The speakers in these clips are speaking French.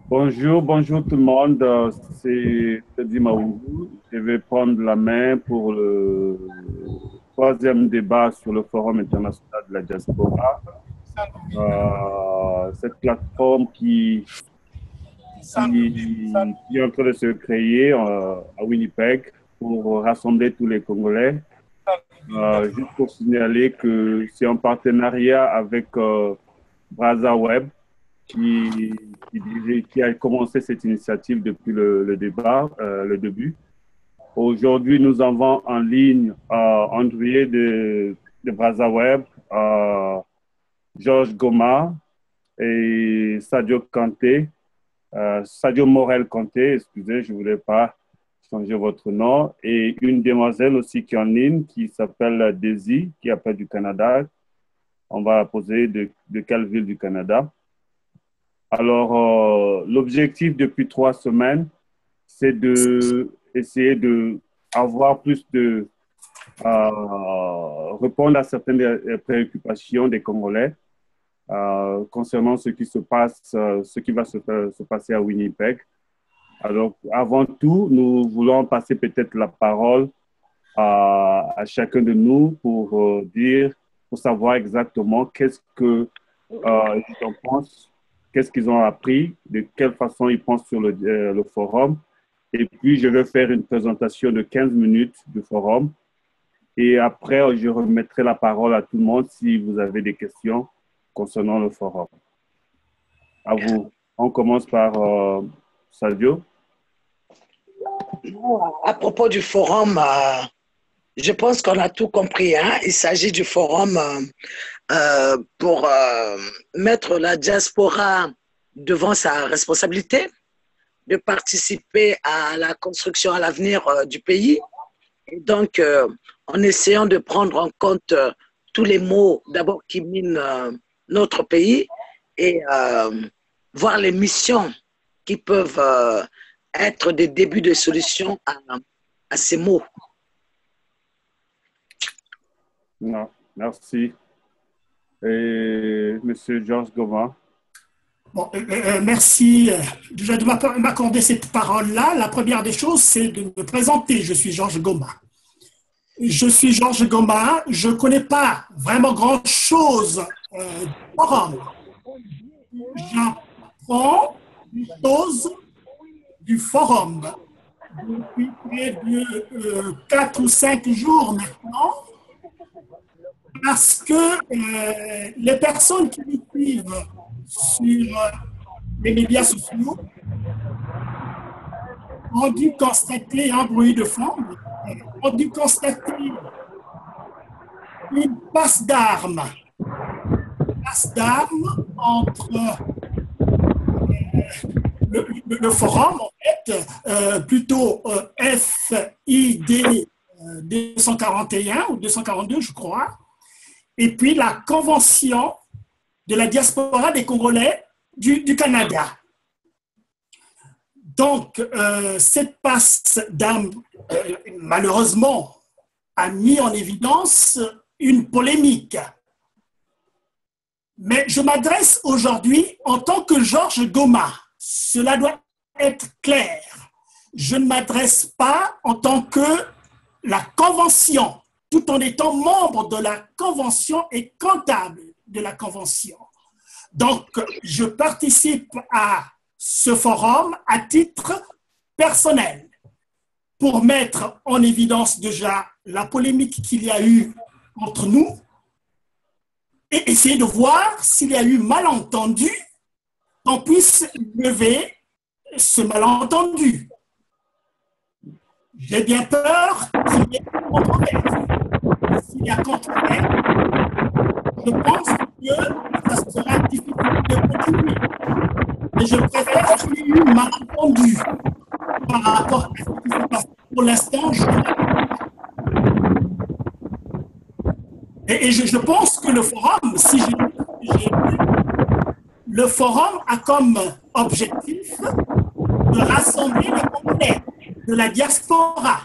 Bonjour, bonjour tout le monde. C'est Teddy Maougou. Je vais prendre la main pour le troisième débat sur le Forum international de la diaspora. Cette plateforme qui est en train de se créer à Winnipeg pour rassembler tous les Congolais. Juste pour signaler que c'est en partenariat avec BrazaWeb qui a commencé cette initiative depuis le débat, le début. Aujourd'hui, nous avons en ligne André de BrazaWeb, Georges Goma et Sadio Kanté, Sadio Morel Kanté, excusez, je ne voulais pas changer votre nom, et une demoiselle aussi qui est en ligne, qui s'appelle Daisy, qui appelle du Canada. On va la poser de quelle ville du Canada. Alors, l'objectif depuis 3 semaines, c'est d'essayer d'avoir plus de répondre à certaines préoccupations des Congolais concernant ce qui se passe, ce qui va se passer à Winnipeg. Alors, avant tout, nous voulons passer peut-être la parole à chacun de nous pour pour savoir exactement qu'est-ce qu'ils en pensent, qu'est-ce qu'ils ont appris, de quelle façon ils pensent sur le forum. Et puis, je vais faire une présentation de 15 minutes du forum. Et après, je remettrai la parole à tout le monde si vous avez des questions concernant le forum. À vous. On commence par Sadio. À propos du forum, je pense qu'on a tout compris. Hein? Il s'agit du forum pour mettre la diaspora devant sa responsabilité, de participer à la construction, à l'avenir du pays. Et donc, en essayant de prendre en compte tous les maux d'abord qui minent notre pays et voir les missions qui peuvent être des débuts de solutions à ces maux. Non, merci. Et Monsieur Georges Goma. Bon, merci déjà de m'accorder cette parole-là. La première des choses, c'est de me présenter. Je suis Georges Goma. Je suis Georges Goma. Je ne connais pas vraiment grand-chose du forum. J'apprends des choses du forum depuis près de 4 ou 5 jours maintenant, parce que les personnes qui me suivent sur les médias sociaux ont dû constater un bruit de fond, ont dû constater une passe d'armes entre le forum, en fait, plutôt FID 241 ou 242, je crois, et puis la convention de la diaspora des Congolais du Canada. Donc, cette passe d'armes, malheureusement, a mis en évidence une polémique. Mais je m'adresse aujourd'hui en tant que Georges Goma. Cela doit être clair. Je ne m'adresse pas en tant que la convention, tout en étant membre de la convention et comptable de la convention. Donc, je participe à ce forum à titre personnel pour mettre en évidence déjà la polémique qu'il y a eu entre nous et essayer de voir s'il y a eu malentendu, qu'on puisse lever ce malentendu. J'ai bien peur qu'il y ait controverse. S'il y a controverse, je pense que ça sera difficile de continuer. Mais je préfère qu'il y ait eu malentendu par rapport à ce qui s'est passé. Pour l'instant, je pense que le forum, si j'ai le forum a comme objectif de rassembler les Congolais de la diaspora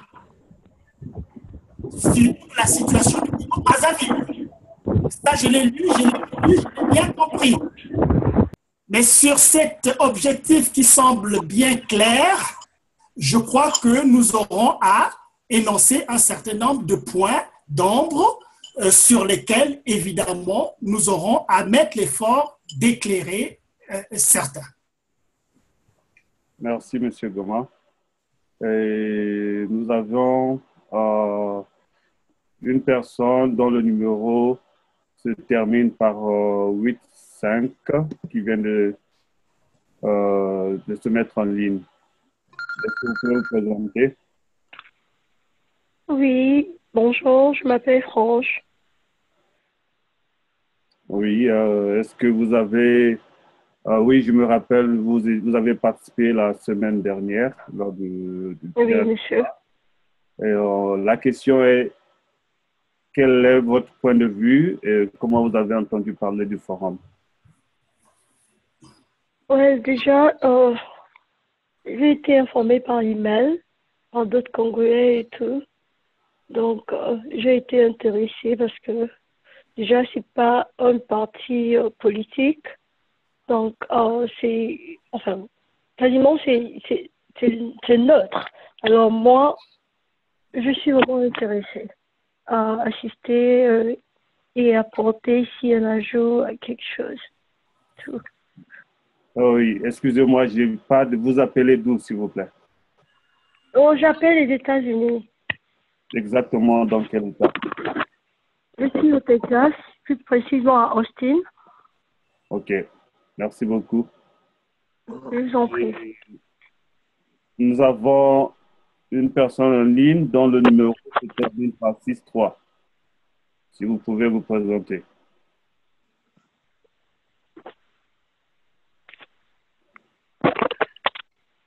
sur la situation du Congo-Brazzaville. Ça, je l'ai lu, je l'ai bien compris. Mais sur cet objectif qui semble bien clair, je crois que nous aurons à énoncer un certain nombre de points d'ombre sur lesquels, évidemment, nous aurons à mettre l'effort d'éclairer certains. Merci, M. Goma. Et nous avons une personne dont le numéro se termine par 85 qui vient de se mettre en ligne. Est-ce que vous pouvez vous présenter? Oui, bonjour, je m'appelle Franche. Oui, est-ce que vous avez... oui, je me rappelle, vous avez participé la semaine dernière lors du Oui, monsieur. Et, la question est, quel est votre point de vue et comment vous avez entendu parler du forum? Ouais, déjà, j'ai été informée par email, par d'autres Congolais et tout. Donc, j'ai été intéressée parce que déjà, c'est pas un parti politique. Donc, enfin, quasiment, c'est neutre. Alors, moi, je suis vraiment intéressée à assister et apporter ici un ajout à quelque chose. Tout. Oh oui, excusez-moi, je n'ai pas de vous appeler d'où, s'il vous plaît? Oh, j'appelle les États-Unis. Exactement dans quel état? Je suis au Texas, plus précisément à Austin. Ok, merci beaucoup. Je vous en prie. Nous avons une personne en ligne dont le numéro se termine par 6-3. Si vous pouvez vous présenter.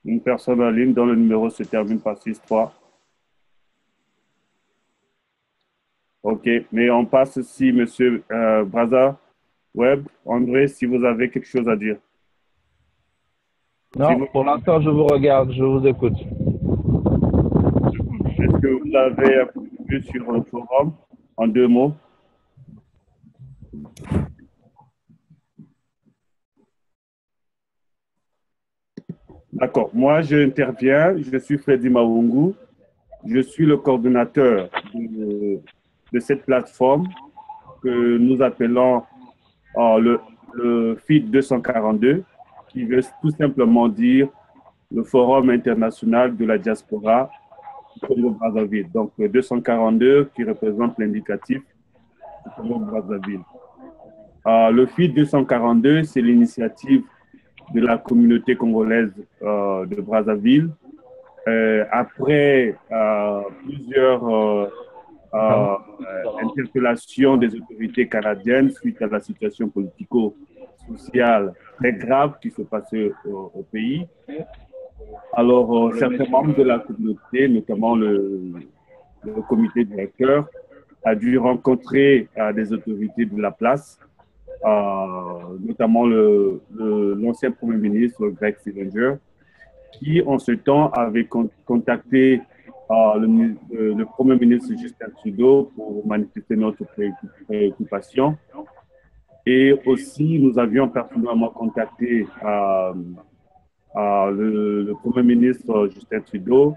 Une personne en ligne dont le numéro se termine par 6-3. Ok, mais on passe ici, Monsieur Braza Web. André, si vous avez quelque chose à dire. Non, Si vous... pour l'instant, je vous regarde, je vous écoute. Est-ce que vous avez vu sur le forum en 2 mots? D'accord. Moi, j'interviens. Je suis Freddy Mawungu. Je suis le coordonnateur de cette plateforme que nous appelons le FID 242, qui veut tout simplement dire le Forum international de la diaspora du Congo-Brazzaville. Donc, le 242 qui représente l'indicatif du Congo-Brazzaville. Le FID 242, c'est l'initiative de la communauté congolaise de Brazzaville. Après plusieurs interpellations des autorités canadiennes suite à la situation politico-sociale très grave qui se passait au pays. Alors, certains membres de la communauté, notamment le comité directeur, a dû rencontrer des autorités de la place, notamment l'ancien Premier ministre Greg Sillinger, qui en ce temps avait contacté le Premier ministre Justin Trudeau pour manifester notre préoccupation. Et aussi, nous avions personnellement contacté le Premier ministre Justin Trudeau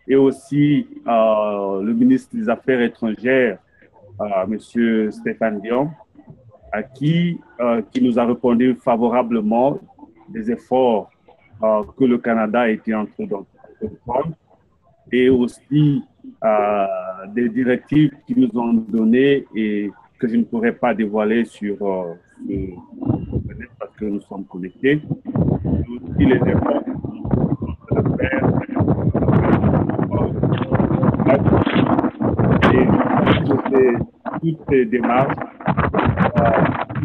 et aussi le ministre des Affaires étrangères, M. Stéphane Dion, qui nous a répondu favorablement des efforts que le Canada était en train de prendre et aussi des directives qu'ils nous ont données et que je ne pourrais pas dévoiler sur parce que nous sommes connectés. Et aussi les efforts de faire et toutes ces démarches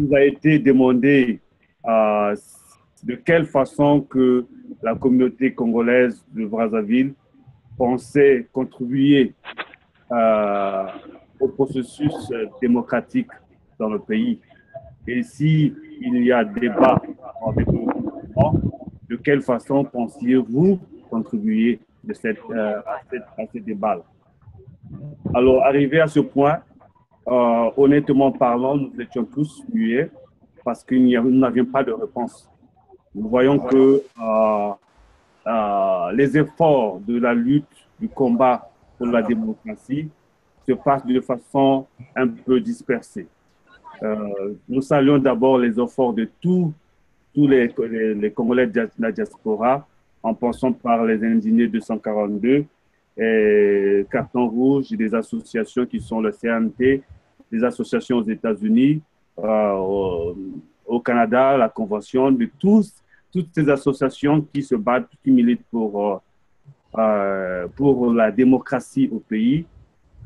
nous a été demandé de quelle façon que la communauté congolaise de Brazzaville pensait contribuer au processus démocratique dans le pays. Et s'il y a débat avec le gouvernement, de quelle façon pensiez-vous contribuer à ces débats? Alors, arrivé à ce point, honnêtement parlant, nous étions tous muets parce que nous n'avions pas de réponse. nous voyons que les efforts de la lutte, du combat pour la démocratie se passent de façon un peu dispersée. Nous saluons d'abord les efforts de tous les Congolais de la diaspora, en passant par les Indignés 242, et Carton Rouge, des associations qui sont le CNT, des associations aux États-Unis, au Canada, la Convention, de toutes ces associations qui se battent, qui militent pour la démocratie au pays.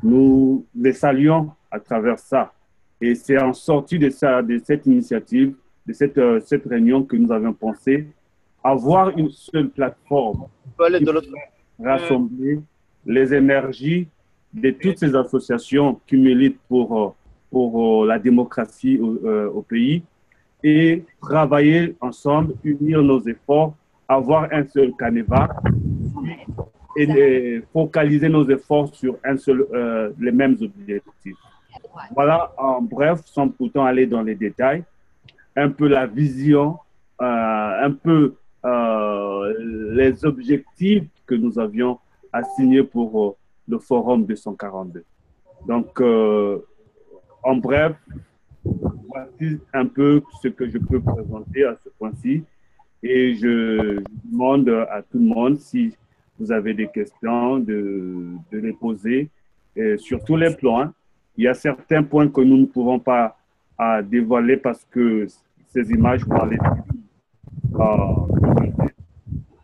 Nous les saluons à travers ça. Et c'est en sortie de cette initiative, de cette réunion que nous avions pensé avoir une seule plateforme qui peut rassembler les énergies de toutes ces associations qui militent pour la démocratie au pays et travailler ensemble, unir nos efforts, avoir un seul canevas et focaliser nos efforts sur les mêmes objectifs. Voilà, en bref, sans pourtant aller dans les détails, un peu la vision, un peu les objectifs que nous avions assignés pour le Forum 242. Donc, en bref, voici un peu ce que je peux présenter à ce point-ci. Et je demande à tout le monde, si vous avez des questions, de les poser sur tous les plans. Il y a certains points que nous ne pouvons pas dévoiler parce que ces images vont aller.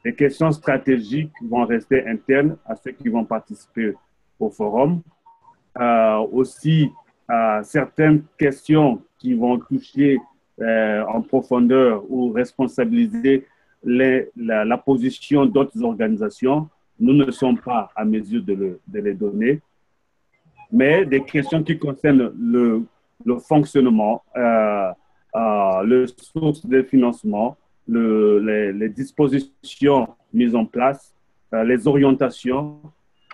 Les questions stratégiques vont rester internes à ceux qui vont participer au forum. Aussi, certaines questions qui vont toucher en profondeur ou responsabiliser la position d'autres organisations, nous ne sommes pas à mesure de les donner. Mais des questions qui concernent le fonctionnement, les sources de financement, les dispositions mises en place, les orientations,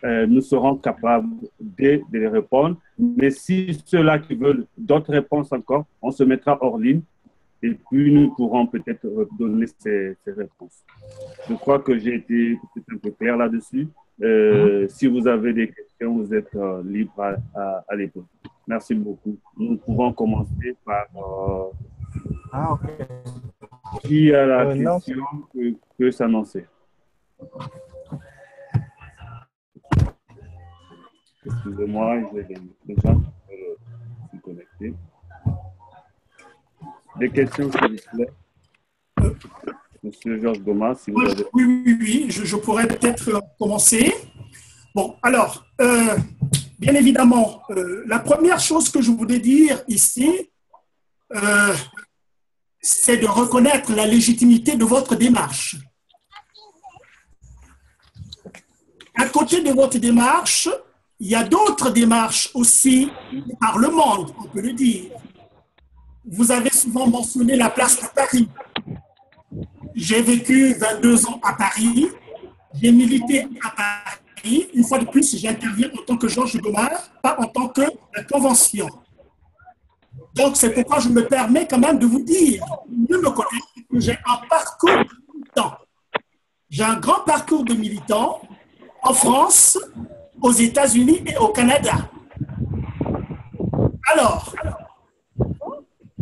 nous serons capables de les répondre. Mais si ceux-là qui veulent d'autres réponses encore, on se mettra hors ligne et puis nous pourrons peut-être donner ces réponses. Je crois que j'ai été un peu clair là-dessus. Si vous avez des questions, vous êtes libre à les poser. Merci beaucoup. Nous pouvons commencer par qui a la question que peut s'annoncer. Excusez-moi, j'ai des gens qui peuvent se connecter. Des questions, s'il vous plaît. Monsieur Georges Goma, si vous avez... Oui, je pourrais peut-être commencer. Bon, alors, bien évidemment, la première chose que je voulais dire ici, c'est de reconnaître la légitimité de votre démarche. À côté de votre démarche, il y a d'autres démarches aussi par le monde, on peut le dire. Vous avez souvent mentionné la place de Paris. J'ai vécu 22 ans à Paris, j'ai milité à Paris. Une fois de plus, j'interviens en tant que Georges Goma, pas en tant que la Convention. Donc, c'est pourquoi je me permets quand même de vous dire, mieux me connaître, que j'ai un parcours de militant. J'ai un grand parcours de militant en France, aux États-Unis et au Canada. Alors,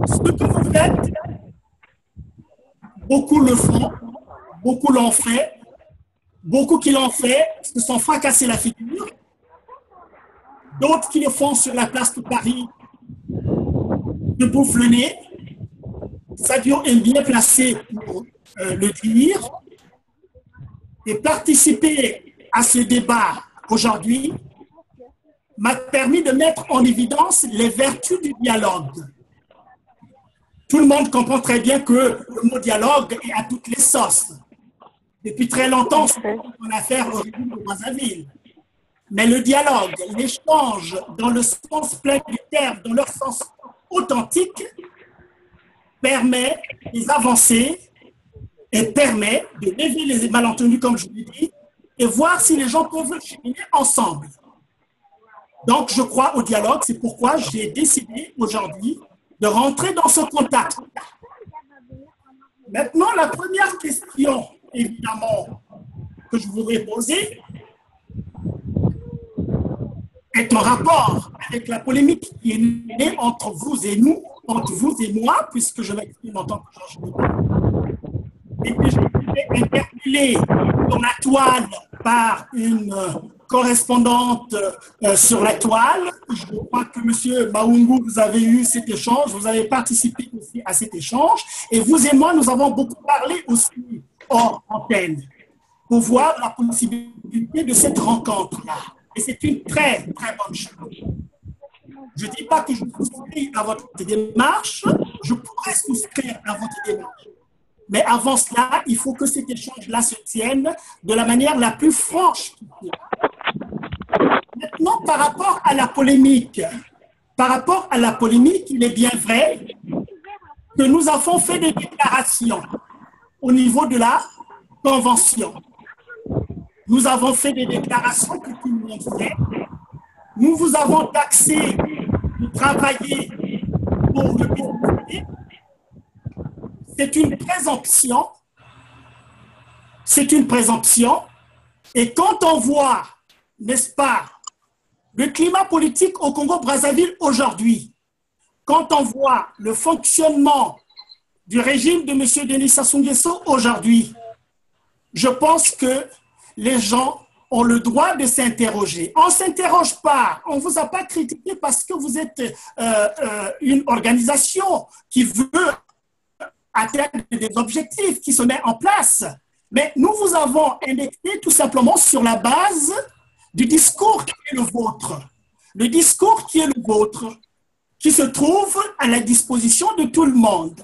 ce que vous faites, beaucoup le font, beaucoup l'ont fait, beaucoup qui l'ont fait se sont fracassés la figure, d'autres qui le font sur la place de Paris se bouffent le nez. Sadio est bien placé pour le dire. Et participer à ce débat aujourd'hui m'a permis de mettre en évidence les vertus du dialogue. Tout le monde comprend très bien que le mot dialogue est à toutes les sauces. Depuis très longtemps, c'est une affaire au régime de Brazzaville. Mais le dialogue, l'échange dans le sens plein du terme, dans leur sens authentique, permet des avancées et permet de lever les malentendus, comme je l'ai dit, et voir si les gens peuvent cheminer ensemble. Donc, je crois au dialogue, c'est pourquoi j'ai décidé aujourd'hui de rentrer dans ce contact. Maintenant, la première question, évidemment, que je voudrais poser est en rapport avec la polémique qui est née entre vous et nous, entre vous et moi, puisque je m'exprime en tant que Georges Gouma, et que j'ai été interpellé sur la toile par une correspondante sur la toile. Je crois que M. Maungu, vous avez eu cet échange, vous avez participé aussi à cet échange, et vous et moi, nous avons beaucoup parlé aussi hors antenne pour voir la possibilité de cette rencontre-là. Et c'est une très, très bonne chose. Je ne dis pas que je souscris à votre démarche, je pourrais souscrire à votre démarche. Mais avant cela, il faut que cet échange-là se tienne de la manière la plus franche. Maintenant, par rapport à la polémique, il est bien vrai que nous avons fait des déclarations au niveau de la Convention. Nous avons fait des déclarations que tout le monde sait. Nous vous avons taxé de travailler pour le pays. C'est une présomption. C'est une présomption. Et quand on voit, n'est-ce pas, le climat politique au Congo-Brazzaville aujourd'hui, quand on voit le fonctionnement du régime de M. Denis Sassou Nguesso aujourd'hui, je pense que les gens ont le droit de s'interroger. On ne s'interroge pas, on ne vous a pas critiqué parce que vous êtes une organisation qui veut atteindre des objectifs, qui se met en place. Mais nous vous avons indexé tout simplement sur la base du discours qui est le vôtre. Le discours qui est le vôtre, qui se trouve à la disposition de tout le monde.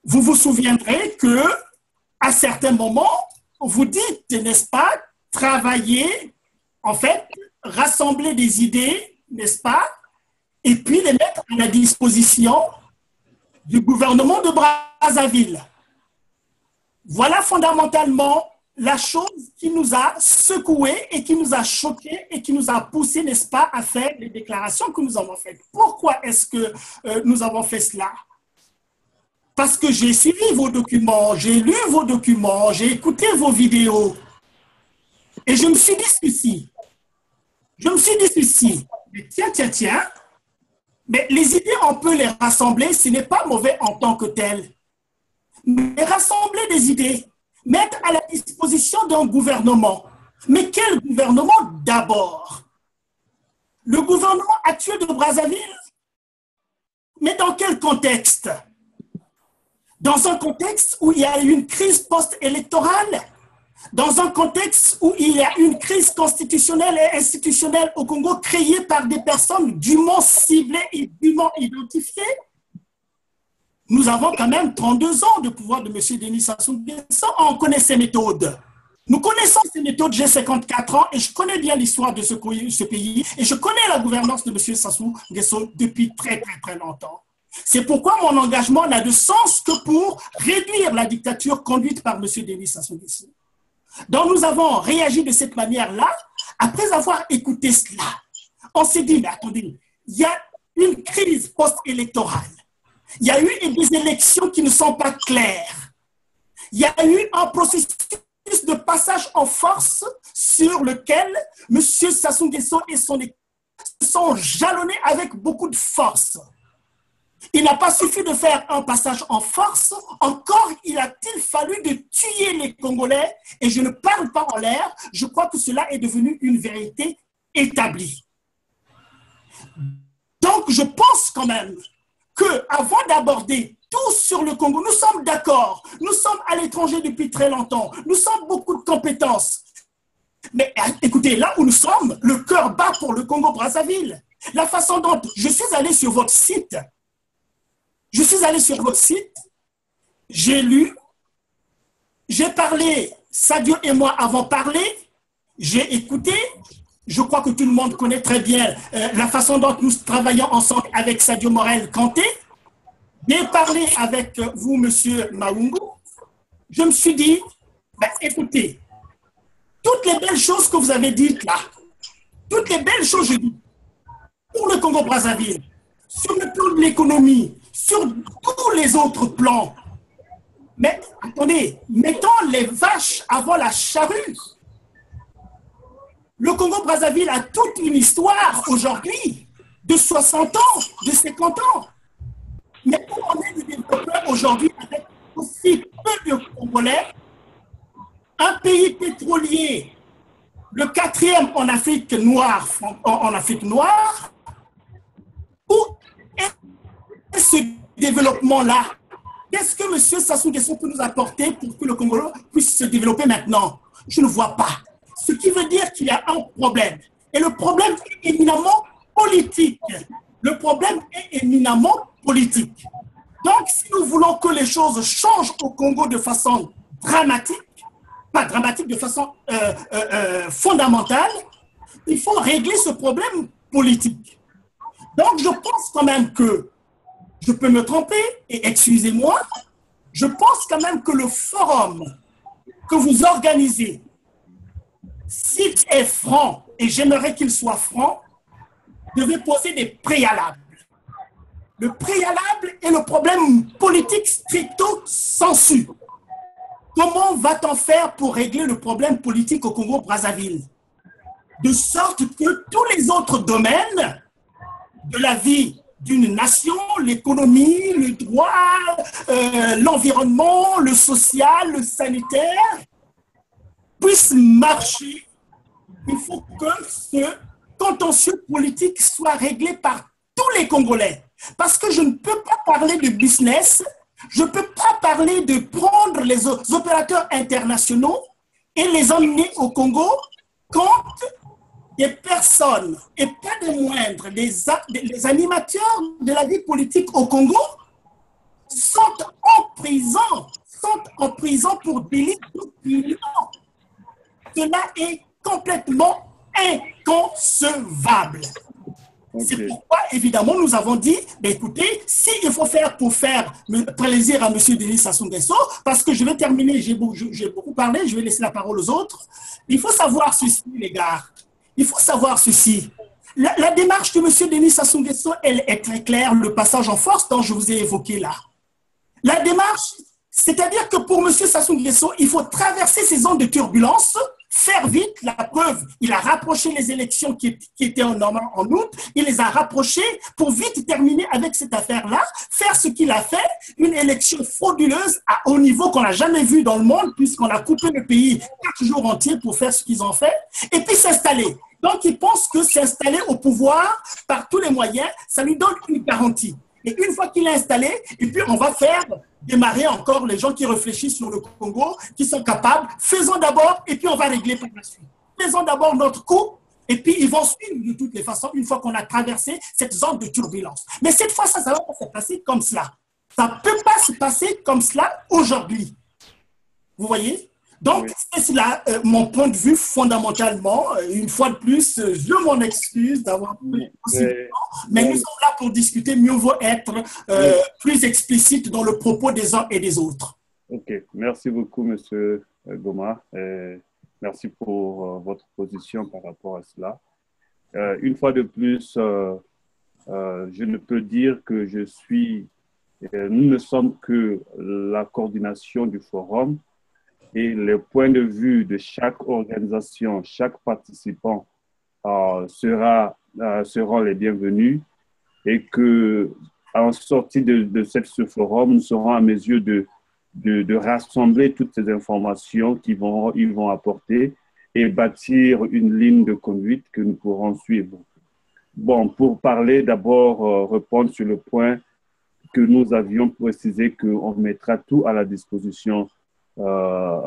Vous vous souviendrez que, à certains moments, vous dites, n'est-ce pas, travailler, en fait, rassembler des idées, n'est-ce pas, et puis les mettre à la disposition du gouvernement de Brazzaville. Voilà fondamentalement la chose qui nous a secoués et qui nous a choqués et qui nous a poussés, n'est-ce pas, à faire les déclarations que nous avons faites. Pourquoi est-ce que nous avons fait cela? Parce que j'ai suivi vos documents, j'ai lu vos documents, j'ai écouté vos vidéos. Et je me suis dit ceci. Mais tiens. Mais les idées, on peut les rassembler, ce n'est pas mauvais en tant que tel. Mais rassembler des idées, mettre à la disposition d'un gouvernement. Mais quel gouvernement d'abord? Le gouvernement actuel de Brazzaville? Mais dans quel contexte? Dans un contexte où il y a une crise post-électorale, dans un contexte où il y a une crise constitutionnelle et institutionnelle au Congo créée par des personnes dûment ciblées et dûment identifiées. Nous avons quand même 32 ans de pouvoir de M. Denis Sassou Nguesso. On connaît ses méthodes. Nous connaissons ces méthodes, j'ai 54 ans et je connais bien l'histoire de ce pays et je connais la gouvernance de M. Sassou Nguesso depuis très longtemps. C'est pourquoi mon engagement n'a de sens que pour réduire la dictature conduite par M. Denis Sassou Nguesso. Donc nous avons réagi de cette manière-là. Après avoir écouté cela, on s'est dit, mais attendez, il y a une crise post-électorale. Il y a eu des élections qui ne sont pas claires. Il y a eu un processus de passage en force sur lequel M. Sassou Nguesso et son équipe sont jalonnés avec beaucoup de force. Il n'a pas suffi de faire un passage en force, encore il a-t-il fallu de tuer les Congolais, et je ne parle pas en l'air, je crois que cela est devenu une vérité établie. Donc je pense quand même qu'avant d'aborder tout sur le Congo, nous sommes d'accord, nous sommes à l'étranger depuis très longtemps, nous sommes beaucoup de compétences. Mais écoutez, là où nous sommes, le cœur bat pour le Congo-Brazzaville. La façon dont je suis allé sur votre site, j'ai lu, j'ai parlé, Sadio et moi avons parlé, j'ai écouté, je crois que tout le monde connaît très bien la façon dont nous travaillons ensemble avec Sadio Morel Kanté. J'ai parlé avec vous, monsieur Maungu. Je me suis dit, ben, écoutez, toutes les belles choses que vous avez dites là, toutes les belles choses, je dis, pour le Congo-Brazzaville, sur le plan de l'économie, sur tous les autres plans, Mais attendez, mettons les vaches avant la charrue. Le Congo-Brazzaville a toute une histoire aujourd'hui de 60 ans, de 50 ans. Mais pour on est le développeur aujourd'hui avec aussi peu de Congolais, un pays pétrolier, le 4e en Afrique noire, où est ce développement-là? Qu'est-ce que M. Sassou Nguesso peut nous apporter pour que le Congo puisse se développer maintenant? Je ne vois pas. Ce qui veut dire qu'il y a un problème. Et le problème est éminemment politique. Le problème est éminemment politique. Donc, si nous voulons que les choses changent au Congo de façon dramatique, pas dramatique, de façon fondamentale, il faut régler ce problème politique. Donc, je pense quand même que, je peux me tromper, et excusez-moi, je pense quand même que le forum que vous organisez, s'il est franc, et j'aimerais qu'il soit franc, devait poser des préalables. Le préalable est le problème politique stricto sensu. Comment va-t-on faire pour régler le problème politique au Congo-Brazzaville? De sorte que tous les autres domaines de la vie d'une nation, l'économie, le droit, l'environnement, le social, le sanitaire, puissent marcher. Il faut que ce contentieux politique soit réglé par tous les Congolais. Parce que je ne peux pas parler de business, je ne peux pas parler de prendre les opérateurs internationaux et les emmener au Congo quand des personnes, et pas des moindres, les animateurs de la vie politique au Congo sont en prison pour délit d'opinion. Cela est complètement inconcevable. Okay. C'est pourquoi, évidemment, nous avons dit, écoutez, s'il faut faire pour faire plaisir à M. Denis Sassou Nguesso, parce que je vais terminer, j'ai beaucoup parlé, je vais laisser la parole aux autres, il faut savoir ceci, les gars. Il faut savoir ceci. La démarche de M. Denis Sassou Nguesso, elle est très claire, le passage en force dont je vous ai évoqué là. La démarche, c'est-à-dire que pour M. Sassou Nguesso, il faut traverser ces zones de turbulence, faire vite, la preuve, il a rapproché les élections qui étaient en août, il les a rapprochées pour vite terminer avec cette affaire-là, faire ce qu'il a fait, une élection frauduleuse à haut niveau qu'on n'a jamais vu dans le monde, puisqu'on a coupé le pays 4 jours entiers pour faire ce qu'ils ont fait, et puis s'installer. Donc, il pense que s'installer au pouvoir par tous les moyens, ça lui donne une garantie. Et une fois qu'il est installé, et puis on va faire démarrer encore les gens qui réfléchissent sur le Congo, qui sont capables. Faisons d'abord, et puis on va régler par la suite. Faisons d'abord notre coup, et puis ils vont suivre de toutes les façons, une fois qu'on a traversé cette zone de turbulence. Mais cette fois, ça ne va pas se passer comme cela. Ça ne peut pas se passer comme cela aujourd'hui. Vous voyez? Donc, c'est là mon point de vue fondamentalement. Une fois de plus, je m'en excuse d'avoir pris aussi de temps, mais nous sommes là pour discuter. Mieux vaut être plus explicite dans le propos des uns et des autres. OK. Merci beaucoup, M. Goma. Merci pour votre position par rapport à cela. Une fois de plus, je ne peux dire que nous ne sommes que la coordination du forum. Et les points de vue de chaque organisation, chaque participant seront les bienvenus et qu'en sortie de ce forum, nous serons à mesure de rassembler toutes ces informations qu'ils vont apporter et bâtir une ligne de conduite que nous pourrons suivre. Bon, pour parler d'abord, répondre sur le point que nous avions précisé qu'on mettra tout à la disposition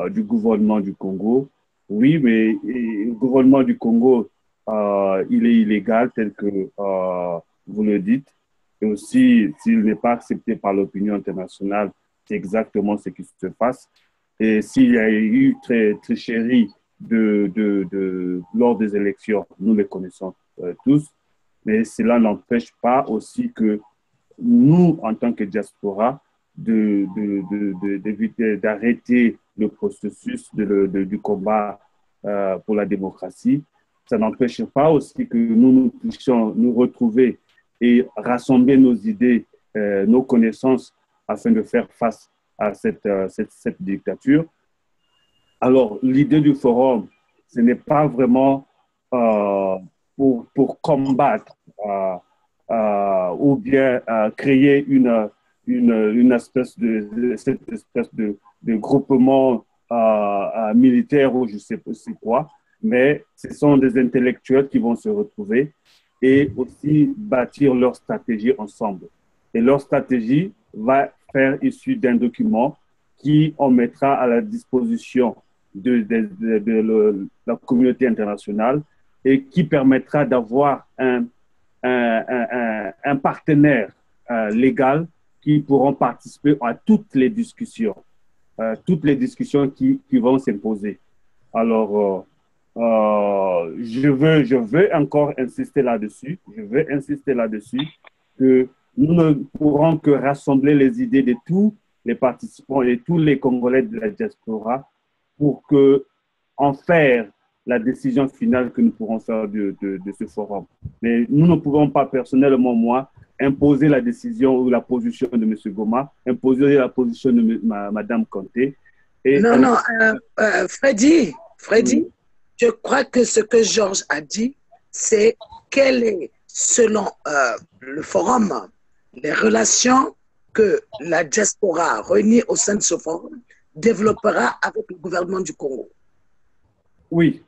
du gouvernement du Congo. Oui, mais le gouvernement du Congo, il est illégal tel que vous le dites. Et aussi, s'il n'est pas accepté par l'opinion internationale, c'est exactement ce qui se passe. Et s'il y a eu tricherie lors des élections, nous les connaissons tous. Mais cela n'empêche pas aussi que nous, en tant que diaspora, d'arrêter le processus du combat pour la démocratie. Ça n'empêche pas aussi que nous puissions nous retrouver et rassembler nos idées, nos connaissances afin de faire face à cette dictature. Alors, l'idée du forum, ce n'est pas vraiment pour combattre ou bien créer cette espèce de groupement militaire ou je ne sais pas quoi, mais ce sont des intellectuels qui vont se retrouver et aussi bâtir leur stratégie ensemble. Et leur stratégie va faire issue d'un document qui on mettra à la disposition de la communauté internationale et qui permettra d'avoir un partenaire légal qui pourront participer à toutes les discussions qui vont s'imposer. Alors, je veux encore insister là-dessus. Je veux insister là-dessus que nous ne pourrons que rassembler les idées de tous les participants et tous les Congolais de la diaspora pour en faire la décision finale que nous pourrons faire de ce forum. Mais nous ne pouvons pas, personnellement, moi, imposer la décision ou la position de M. Goma, imposer la position de Mme Kanté. Non, Freddy, Oui. je crois que ce que Georges a dit, c'est quelle est, selon le forum, les relations que la diaspora réunie au sein de ce forum développera avec le gouvernement du Congo. Oui,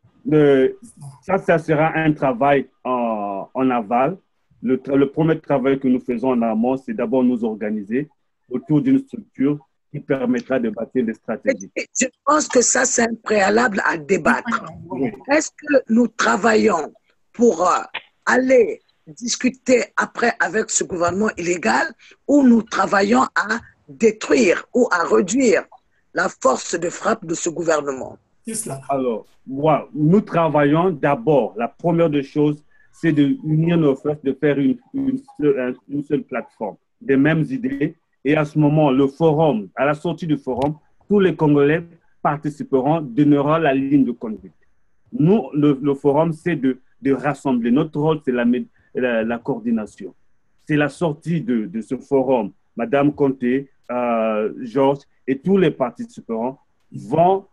ça sera un travail en aval. Le premier travail que nous faisons en amont, c'est d'abord nous organiser autour d'une structure qui permettra de bâtir des stratégies. Je pense que ça, c'est un préalable à débattre. Oui. Est-ce que nous travaillons pour aller discuter après avec ce gouvernement illégal ou nous travaillons à détruire ou à réduire la force de frappe de ce gouvernement? C'est cela. Alors, nous travaillons d'abord, la première des choses, c'est d'unir nos forces, de faire une seule plateforme, des mêmes idées. Et à ce moment, le forum, à la sortie du forum, tous les Congolais participeront, donneront la ligne de conduite. Nous, le forum, c'est de rassembler. Notre rôle, c'est la coordination. C'est la sortie de ce forum. Madame Kanté, Georges et tous les participants vont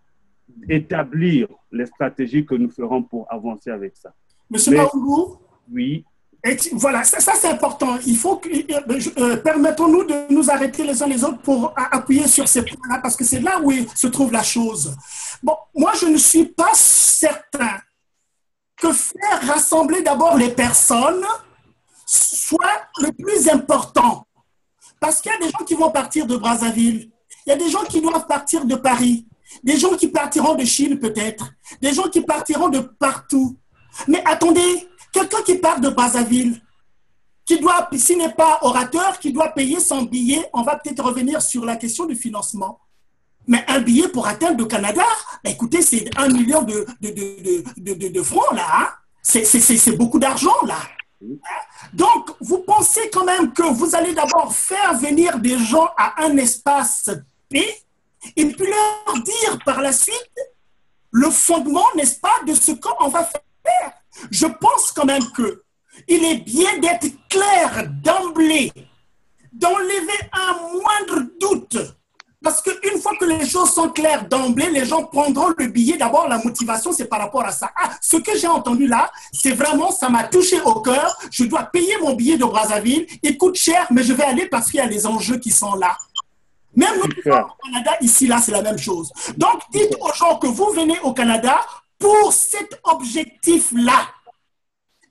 établir les stratégies que nous ferons pour avancer avec ça. Monsieur Maoulou, oui. Voilà, ça c'est important. Il faut que permettons-nous de nous arrêter les uns les autres pour appuyer sur ces points-là, parce que c'est là où se trouve la chose. Bon, moi je ne suis pas certain que faire rassembler d'abord les personnes soit le plus important. Parce qu'il y a des gens qui vont partir de Brazzaville, il y a des gens qui doivent partir de Paris, des gens qui partiront de Chine peut-être, des gens qui partiront de partout. Mais attendez, quelqu'un qui part de Brazzaville, qui doit, s'il n'est pas orateur, qui doit payer son billet, on va peut-être revenir sur la question du financement. Mais un billet pour atteindre le Canada, bah écoutez, c'est 1 million de francs là. Hein? C'est beaucoup d'argent là. Donc, vous pensez quand même que vous allez d'abord faire venir des gens à un espace P et puis leur dire par la suite le fondement, n'est-ce pas, de ce qu'on va faire. Je pense quand même qu'il est bien d'être clair d'emblée, d'enlever un moindre doute. Parce qu'une fois que les choses sont claires d'emblée, les gens prendront le billet. D'abord, la motivation, c'est par rapport à ça. Ah, ce que j'ai entendu là, c'est vraiment, ça m'a touché au cœur. Je dois payer mon billet de Brazzaville. Il coûte cher, mais je vais aller parce qu'il y a les enjeux qui sont là. Même nous, au Canada, ici, là, c'est la même chose. Donc, dites aux gens que vous venez au Canada pour cet objectif-là.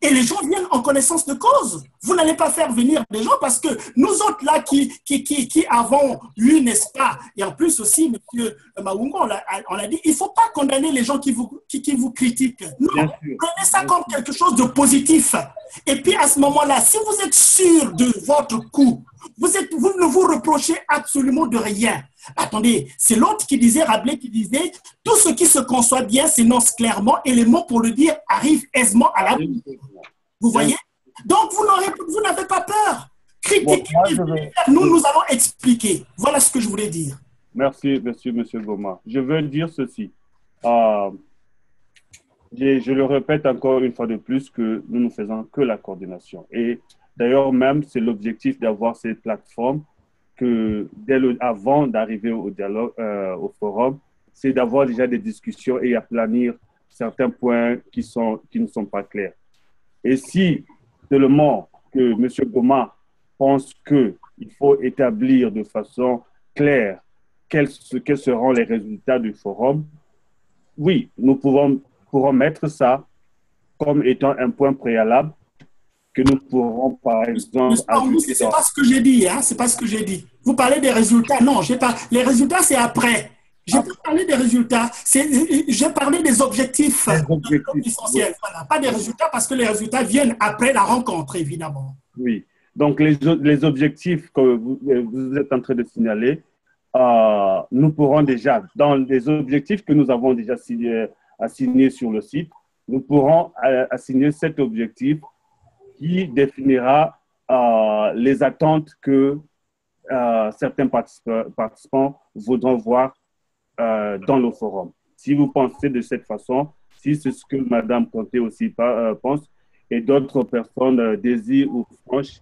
Et les gens viennent en connaissance de cause. Vous n'allez pas faire venir des gens parce que nous autres là qui avons eu, n'est-ce pas, et en plus aussi, M. Maoungo, on l'a dit, il ne faut pas condamner les gens qui vous critiquent. Non, prenez ça comme quelque chose de positif. Et puis à ce moment-là, si vous êtes sûr de votre coup, vous ne vous reprochez absolument de rien. Attendez, c'est l'autre qui disait, Rabelais qui disait, tout ce qui se conçoit bien s'énonce clairement et les mots pour le dire arrivent aisément à la bouche. Vous voyez? Donc, vous n'avez pas peur. Critiquez, nous allons expliquer. Voilà ce que je voulais dire. Merci, monsieur Goma. Je veux dire ceci. Je le répète encore une fois de plus que nous ne faisons que la coordination. Et d'ailleurs, même, c'est l'objectif d'avoir cette plateforme que avant d'arriver au dialogue, au forum, c'est d'avoir déjà des discussions et à planir certains points qui ne sont pas clairs. Et si seulement que M. Goma pense qu'il faut établir de façon claire quels seront les résultats du forum, oui, nous pourrons mettre ça comme étant un point préalable que nous pourrons, par exemple, ajouter. C'est pas ce que j'ai dit, hein? C'est pas ce que j'ai dit. Vous parlez des résultats. Non, les résultats, c'est après. Je n'ai pas parlé des résultats. J'ai parlé des objectifs essentiels. Voilà, pas des résultats parce que les résultats viennent après la rencontre, évidemment. Oui. Donc, les objectifs que vous êtes en train de signaler, nous pourrons déjà, dans les objectifs que nous avons déjà assignés sur le site, nous pourrons assigner cet objectif qui définira les attentes que certains participants voudront voir dans le forum. Si vous pensez de cette façon, si c'est ce que Mme Conté aussi pense, et d'autres personnes, Daisy ou Franche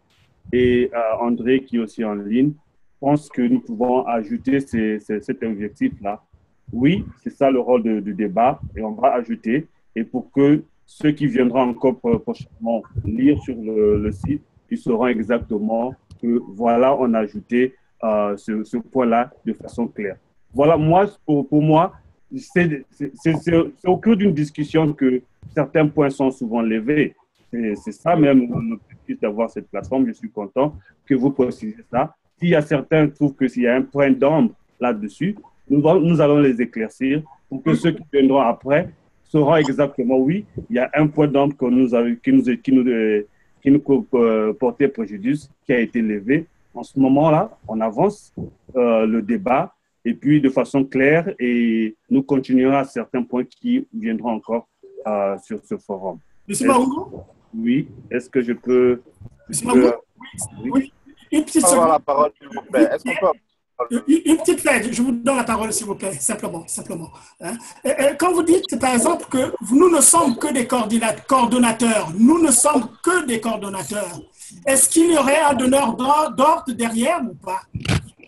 et André qui est aussi en ligne, pensent que nous pouvons ajouter cet objectif-là. Oui, c'est ça le rôle du débat, et on va ajouter. Et pour que ceux qui viendront encore prochainement lire sur le site, ils sauront exactement que voilà, on a ajouté ce point-là de façon claire. Voilà, pour moi, c'est au cours d'une discussion que certains points sont souvent levés. C'est ça même l'objectif d'avoir cette plateforme. Je suis content que vous précisez ça. S'il y a certains qui trouvent qu'il y a un point d'ombre là-dessus, nous allons les éclaircir pour que ceux qui viendront après sauront exactement, oui, il y a un point d'ombre qui nous portait préjudice, qui a été levé. En ce moment-là, on avance le débat et puis de façon claire et nous continuerons à certains points qui viendront encore sur ce forum. Monsieur Maoulou? Oui, est-ce que je peux... Monsieur Maoulou? Oui. Une petite seconde. La parole, s'il vous plaît. Est-ce qu'on peut... Une petite fête, je vous donne la parole, s'il vous plaît, simplement. Hein? Quand vous dites, par exemple, que nous ne sommes que des coordonnateurs, nous ne sommes que des coordonnateurs, est-ce qu'il y aurait un donneur d'ordre derrière ou pas?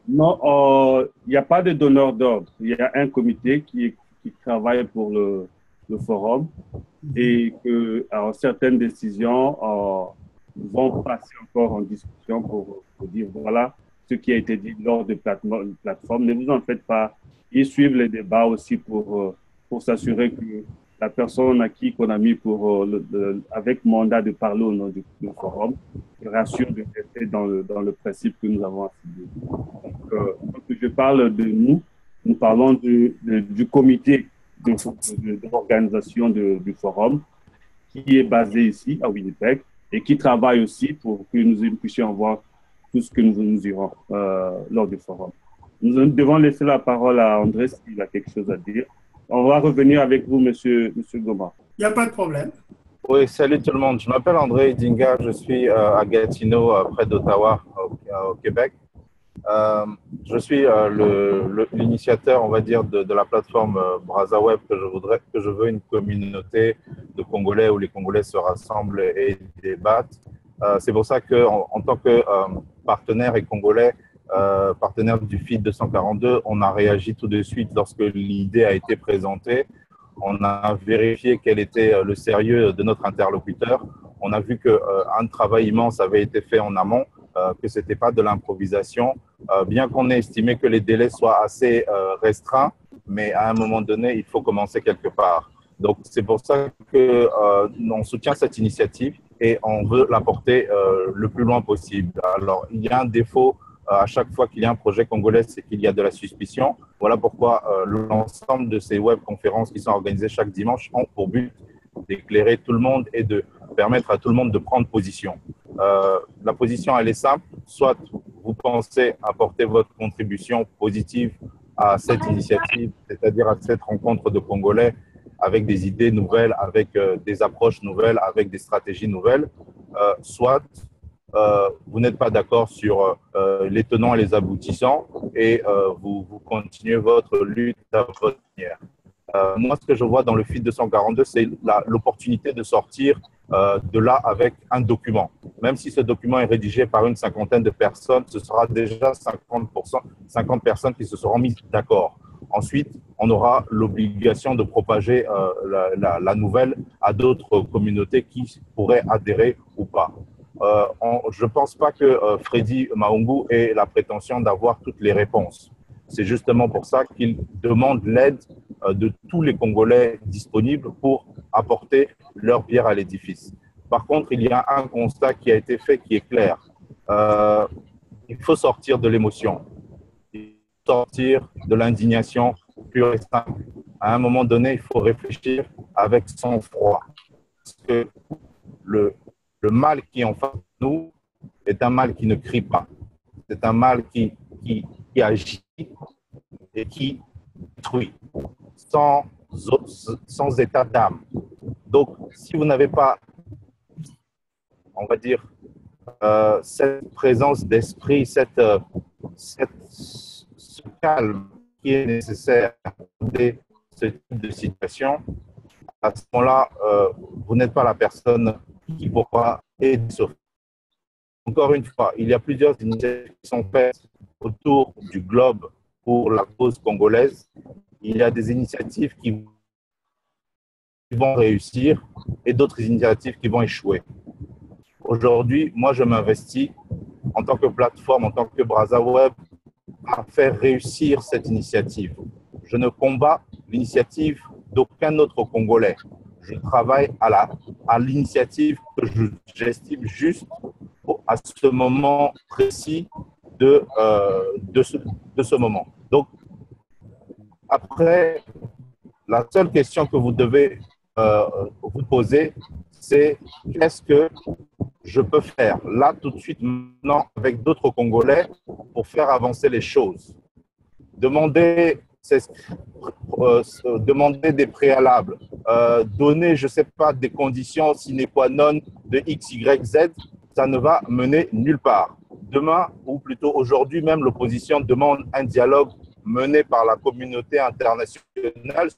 Non, il n'y a pas de donneur d'ordre. Il y a un comité qui travaille pour le forum et que certaines décisions vont passer encore en discussion pour dire voilà ce qui a été dit lors de plateforme. Ne vous en faites pas. Ils suivent les débats aussi pour s'assurer que la personne à qui qu'on a mis avec mandat de parler au nom du forum rassure de rester dans le principe que nous avons assigné. Donc, je parle de nous parlons du comité de l'organisation du forum qui est basé ici à Winnipeg et qui travaille aussi pour que nous puissions voir tout ce que nous irons lors du forum. Nous devons laisser la parole à André s'il a quelque chose à dire. On va revenir avec vous, monsieur Goma. Il n'y a pas de problème. Oui, salut tout le monde. Je m'appelle André Dinga, je suis à Gatineau, près d'Ottawa, au Québec. Je suis l'initiateur, on va dire, de la plateforme BrazaWeb que je veux une communauté de Congolais où les Congolais se rassemblent et débattent. C'est pour ça qu'en tant que partenaire et Congolais, partenaire du FID 242, on a réagi tout de suite lorsque l'idée a été présentée. On a vérifié quel était le sérieux de notre interlocuteur. On a vu qu'un travail immense avait été fait en amont, que ce n'était pas de l'improvisation, bien qu'on ait estimé que les délais soient assez restreints, mais à un moment donné, il faut commencer quelque part. Donc, c'est pour ça qu'on soutient cette initiative et on veut la porter le plus loin possible. Alors, il y a un défaut à chaque fois qu'il y a un projet congolais, c'est qu'il y a de la suspicion. Voilà pourquoi l'ensemble de ces webconférences qui sont organisées chaque dimanche ont pour but d'éclairer tout le monde et de permettre à tout le monde de prendre position. La position, elle est simple. Soit vous pensez apporter votre contribution positive à cette initiative, c'est-à-dire à cette rencontre de Congolais avec des idées nouvelles, avec des approches nouvelles, avec des stratégies nouvelles, soit vous n'êtes pas d'accord sur les tenants et les aboutissants et vous continuez votre lutte à votre manière. Moi, ce que je vois dans le FID 242, c'est l'opportunité de sortir de là avec un document. Même si ce document est rédigé par une cinquantaine de personnes, ce sera déjà 50 personnes qui se seront mises d'accord. Ensuite, on aura l'obligation de propager la nouvelle à d'autres communautés qui pourraient adhérer ou pas. Je ne pense pas que Freddy Maungu ait la prétention d'avoir toutes les réponses. C'est justement pour ça qu'il demande l'aide de tous les Congolais disponibles pour apporter leur pierre à l'édifice. Par contre, il y a un constat qui a été fait qui est clair. Il faut sortir de l'émotion, sortir de l'indignation pure et simple. À un moment donné, il faut réfléchir avec sang-froid. Parce que le mal qui est en face de nous est un mal qui ne crie pas. C'est un mal qui agit et qui détruit sans état d'âme. Donc, si vous n'avez pas, on va dire, cette présence d'esprit, ce calme qui est nécessaire pour ce type de situation, à ce moment-là, vous n'êtes pas la personne qui pourra aider. Encore une fois, il y a plusieurs initiatives qui sont faites autour du globe pour la cause congolaise. Il y a des initiatives qui vont réussir et d'autres initiatives qui vont échouer. Aujourd'hui, moi, je m'investis en tant que plateforme, en tant que BrazaWeb, à faire réussir cette initiative. Je ne combats l'initiative d'aucun autre Congolais. Je travaille à l'initiative que j'estime juste à ce moment précis de ce moment. Donc, après, la seule question que vous devez vous poser, c'est qu'est-ce que je peux faire là, tout de suite, maintenant, avec d'autres Congolais pour faire avancer les choses. Demander des préalables, donner, je ne sais pas, des conditions sine qua non de X, Y, Z, ça ne va mener nulle part. Demain, ou plutôt aujourd'hui même, l'opposition demande un dialogue mené par la communauté internationale,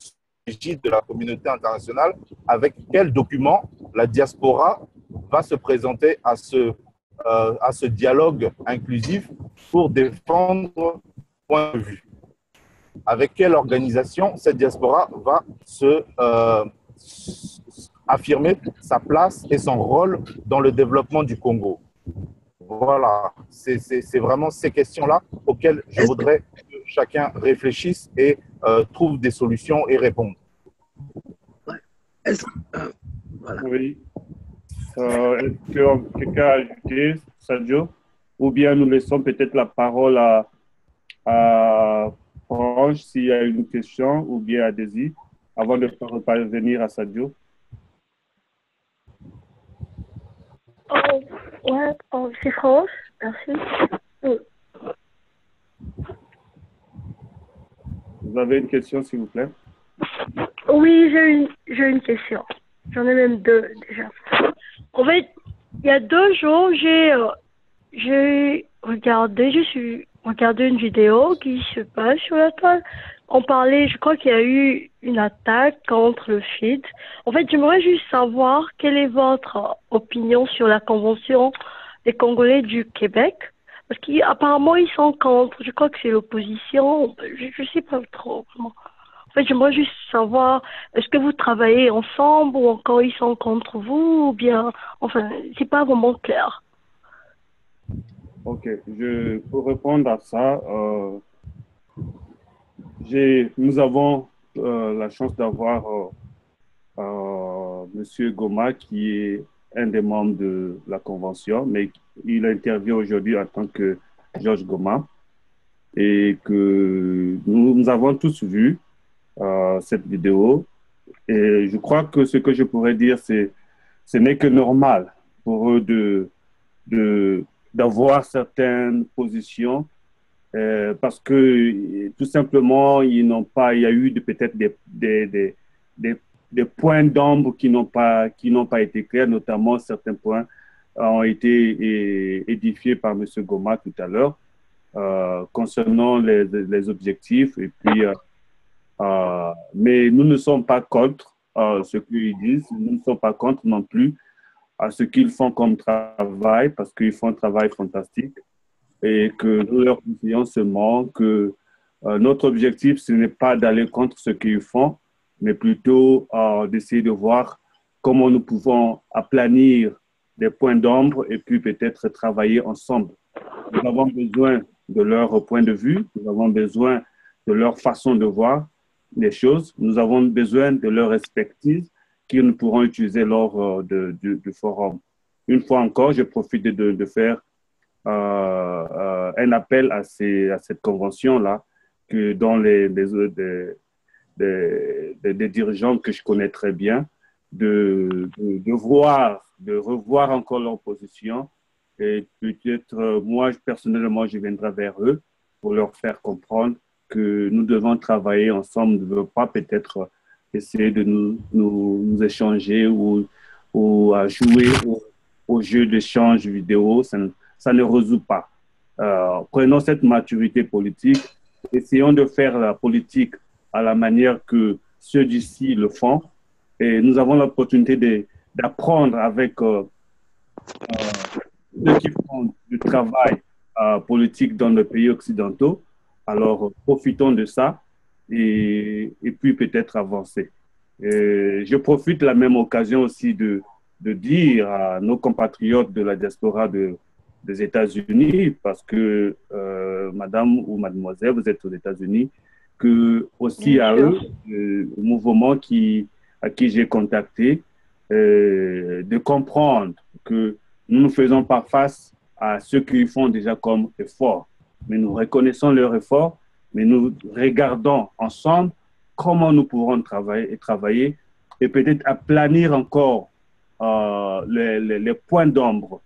de la communauté internationale, avec quel document la diaspora va se présenter à ce dialogue inclusif pour défendre son point de vue. Avec quelle organisation cette diaspora va affirmer sa place et son rôle dans le développement du Congo. Voilà, c'est vraiment ces questions-là auxquelles je voudrais que chacun réfléchisse et trouve des solutions et réponde. Voilà. Oui. Est-ce que quelqu'un a ajouté, Sadio? Ou bien nous laissons peut-être la parole à Franche s'il y a une question, ou bien à Désir, avant de revenir à Sadio. Ouais, c'est Franche, merci. Vous avez une question, s'il vous plaît? Oui, j'ai une question. J'en ai même deux déjà. En fait, il y a 2 jours, j'ai regardé une vidéo qui se passe sur la toile. On parlait, je crois qu'il y a eu une attaque contre le FID. En fait, j'aimerais juste savoir quelle est votre opinion sur la Convention des Congolais du Québec. Parce qu'apparemment, ils sont contre. Je crois que c'est l'opposition. Je ne sais pas trop comment. En fait, j'aimerais juste savoir, est-ce que vous travaillez ensemble ou encore ils sont contre vous ou bien, enfin, c'est pas vraiment clair. Ok, pour répondre à ça, nous avons la chance d'avoir Monsieur Goma qui est un des membres de la Convention, mais il intervient aujourd'hui en tant que Georges Goma et que nous avons tous vu cette vidéo. Et je crois que ce que je pourrais dire, ce n'est que normal pour eux d'avoir certaines positions parce que tout simplement, il y a eu peut-être des points d'ombre qui n'ont pas été clairs, notamment certains points ont été édifiés par M. Goma tout à l'heure concernant les objectifs et puis mais nous ne sommes pas contre ce qu'ils disent, nous ne sommes pas contre non plus à ce qu'ils font comme travail, parce qu'ils font un travail fantastique, et que nous leur disons seulement que notre objectif, ce n'est pas d'aller contre ce qu'ils font, mais plutôt d'essayer de voir comment nous pouvons aplanir des points d'ombre et puis peut-être travailler ensemble. Nous avons besoin de leur point de vue, nous avons besoin de leur façon de voir les choses, nous avons besoin de leur expertise qu'ils nous pourront utiliser lors du forum. Une fois encore, je profite de faire un appel à cette convention-là, que dans des dirigeants que je connais très bien, de revoir encore leur position. Et peut-être, moi, personnellement, je viendrai vers eux pour leur faire comprendre que nous devons travailler ensemble. Nous ne devons pas peut-être essayer de nous échanger ou à jouer au jeu d'échange vidéo. Ça ne résout pas. Prenons cette maturité politique. Essayons de faire la politique à la manière que ceux d'ici le font. Et nous avons l'opportunité d'apprendre avec ceux qui font du travail politique dans les pays occidentaux. Alors, profitons de ça et puis peut-être avancer. Et je profite de la même occasion aussi de dire à nos compatriotes de la diaspora des États-Unis, parce que madame ou mademoiselle, vous êtes aux États-Unis, que aussi à eux, au mouvement à qui j'ai contacté, de comprendre que nous ne faisons pas face à ceux qui font déjà comme effort, mais nous reconnaissons leur effort, mais nous regardons ensemble comment nous pourrons travailler et peut-être aplanir encore les points d'ombre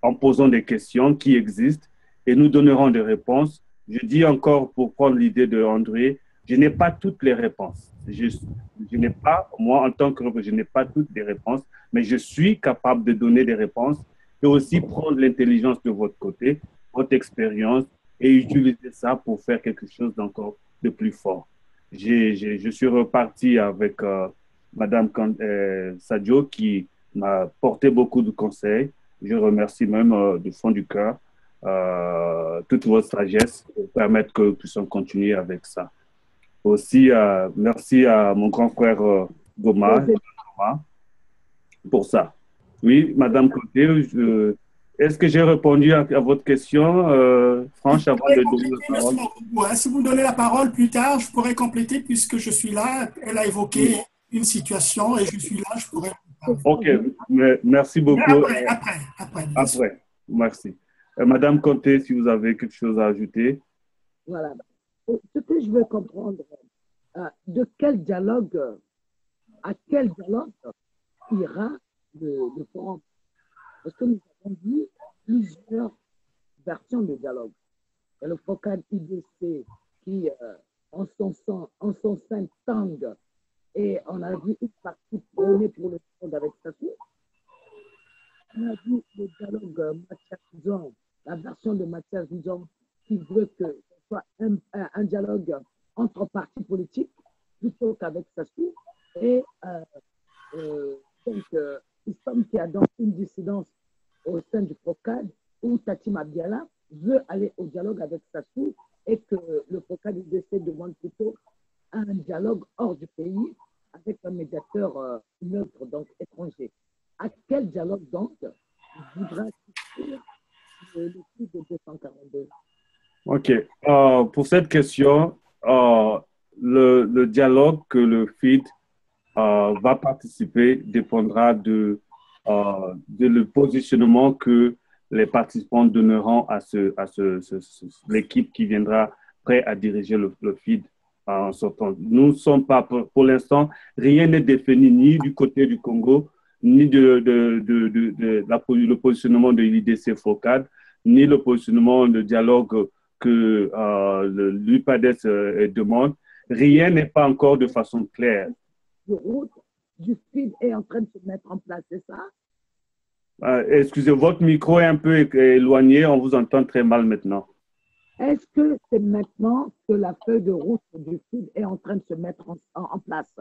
en posant des questions qui existent et nous donnerons des réponses. Je dis encore, pour prendre l'idée de André, je n'ai pas toutes les réponses. Je n'ai pas, moi en tant que je n'ai pas toutes les réponses, mais je suis capable de donner des réponses et aussi prendre l'intelligence de votre côté, votre expérience et utiliser ça pour faire quelque chose d'encore de plus fort. Je suis reparti avec Madame Sadio qui m'a porté beaucoup de conseils. Je remercie même du fond du cœur toute votre sagesse pour permettre que nous puissions continuer avec ça. Aussi, merci à mon grand frère Goma pour ça. Oui, Madame Côté, est-ce que j'ai répondu à votre question, Franche, avant de donner la parole? Si vous me donnez la parole plus tard, je pourrais compléter puisque je suis là. Elle a évoqué une situation et je suis là, je pourrais. OK, merci beaucoup. Après. Merci. Madame Conté, si vous avez quelque chose à ajouter. Voilà. Ce que je veux comprendre, de quel dialogue, à quel dialogue ira le forum? Parce que nous avons vu plusieurs versions de dialogue. Il y a le FOCAD IDC qui, en son sein, tangue. Et on a vu une partie prônée pour le monde avec Sassou. On a vu le dialogue Mathias Vizon, la version de Mathias Vizon qui veut que ce soit un dialogue entre partis politiques plutôt qu'avec Sassou. Et donc, Islam qui a donc une dissidence au sein du FOCAD où Tati Mabiala veut aller au dialogue avec Sassou et que le FOCAD IDC demande plutôt un dialogue hors du pays avec un médiateur neutre, donc étranger. À quel dialogue donc voudra assister le coup de 242? OK. Pour cette question, le dialogue que le FID va participer dépendra de le positionnement que les participants donneront à l'équipe qui viendra prêt à diriger le FID en sortant. Nous ne sommes pas, pour l'instant, rien n'est défini ni du côté du Congo, ni le positionnement de l'IDC FOCAD, ni le positionnement de dialogue que l'UPADES demande. Rien n'est pas encore de façon claire. Le route du FID est en train de se mettre en place, c'est ça? Excusez, votre micro est un peu éloigné, on vous entend très mal maintenant. Est-ce que c'est maintenant que la feuille de route du FID est en train de se mettre en place?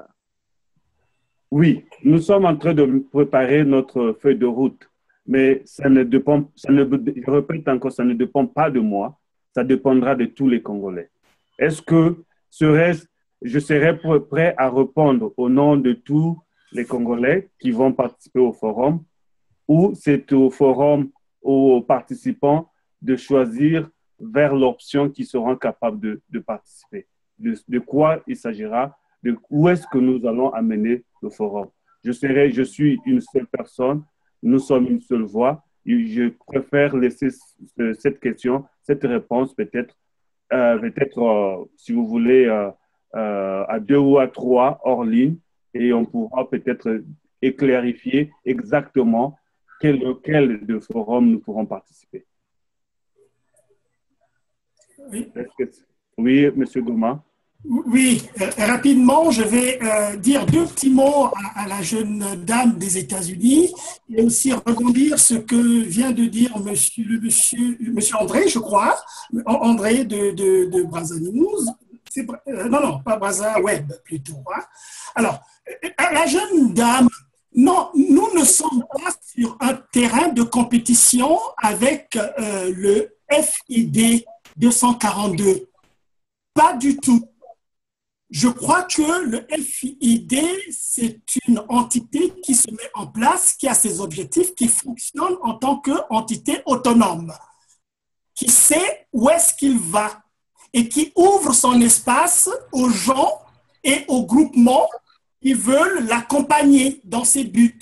Oui, nous sommes en train de préparer notre feuille de route, mais ça ne dépend, je répète encore, ça ne dépend pas de moi, ça dépendra de tous les Congolais. Est-ce que je serai prêt à répondre au nom de tous les Congolais qui vont participer au forum, ou c'est au forum, aux participants de choisir vers l'option qui seront capables de participer. De quoi il s'agira, de où est-ce que nous allons amener le forum. Je suis une seule personne, nous sommes une seule voix. Je préfère laisser cette question, cette réponse peut-être, si vous voulez, à 2 ou à 3 hors ligne, et on pourra peut-être clarifier exactement lequel de forum nous pourrons participer. Oui, oui, M. Goma. Oui, rapidement, je vais dire 2 petits mots à la jeune dame des États-Unis et aussi rebondir ce que vient de dire monsieur André, je crois, André de Brazza News. Non, pas Brazza Web plutôt. Hein. Alors, la jeune dame, non, nous ne sommes pas sur un terrain de compétition avec le FID 242. Pas du tout. Je crois que le FID, c'est une entité qui se met en place, qui a ses objectifs, qui fonctionne en tant qu'entité autonome, qui sait où est-ce qu'il va et qui ouvre son espace aux gens et aux groupements qui veulent l'accompagner dans ses buts.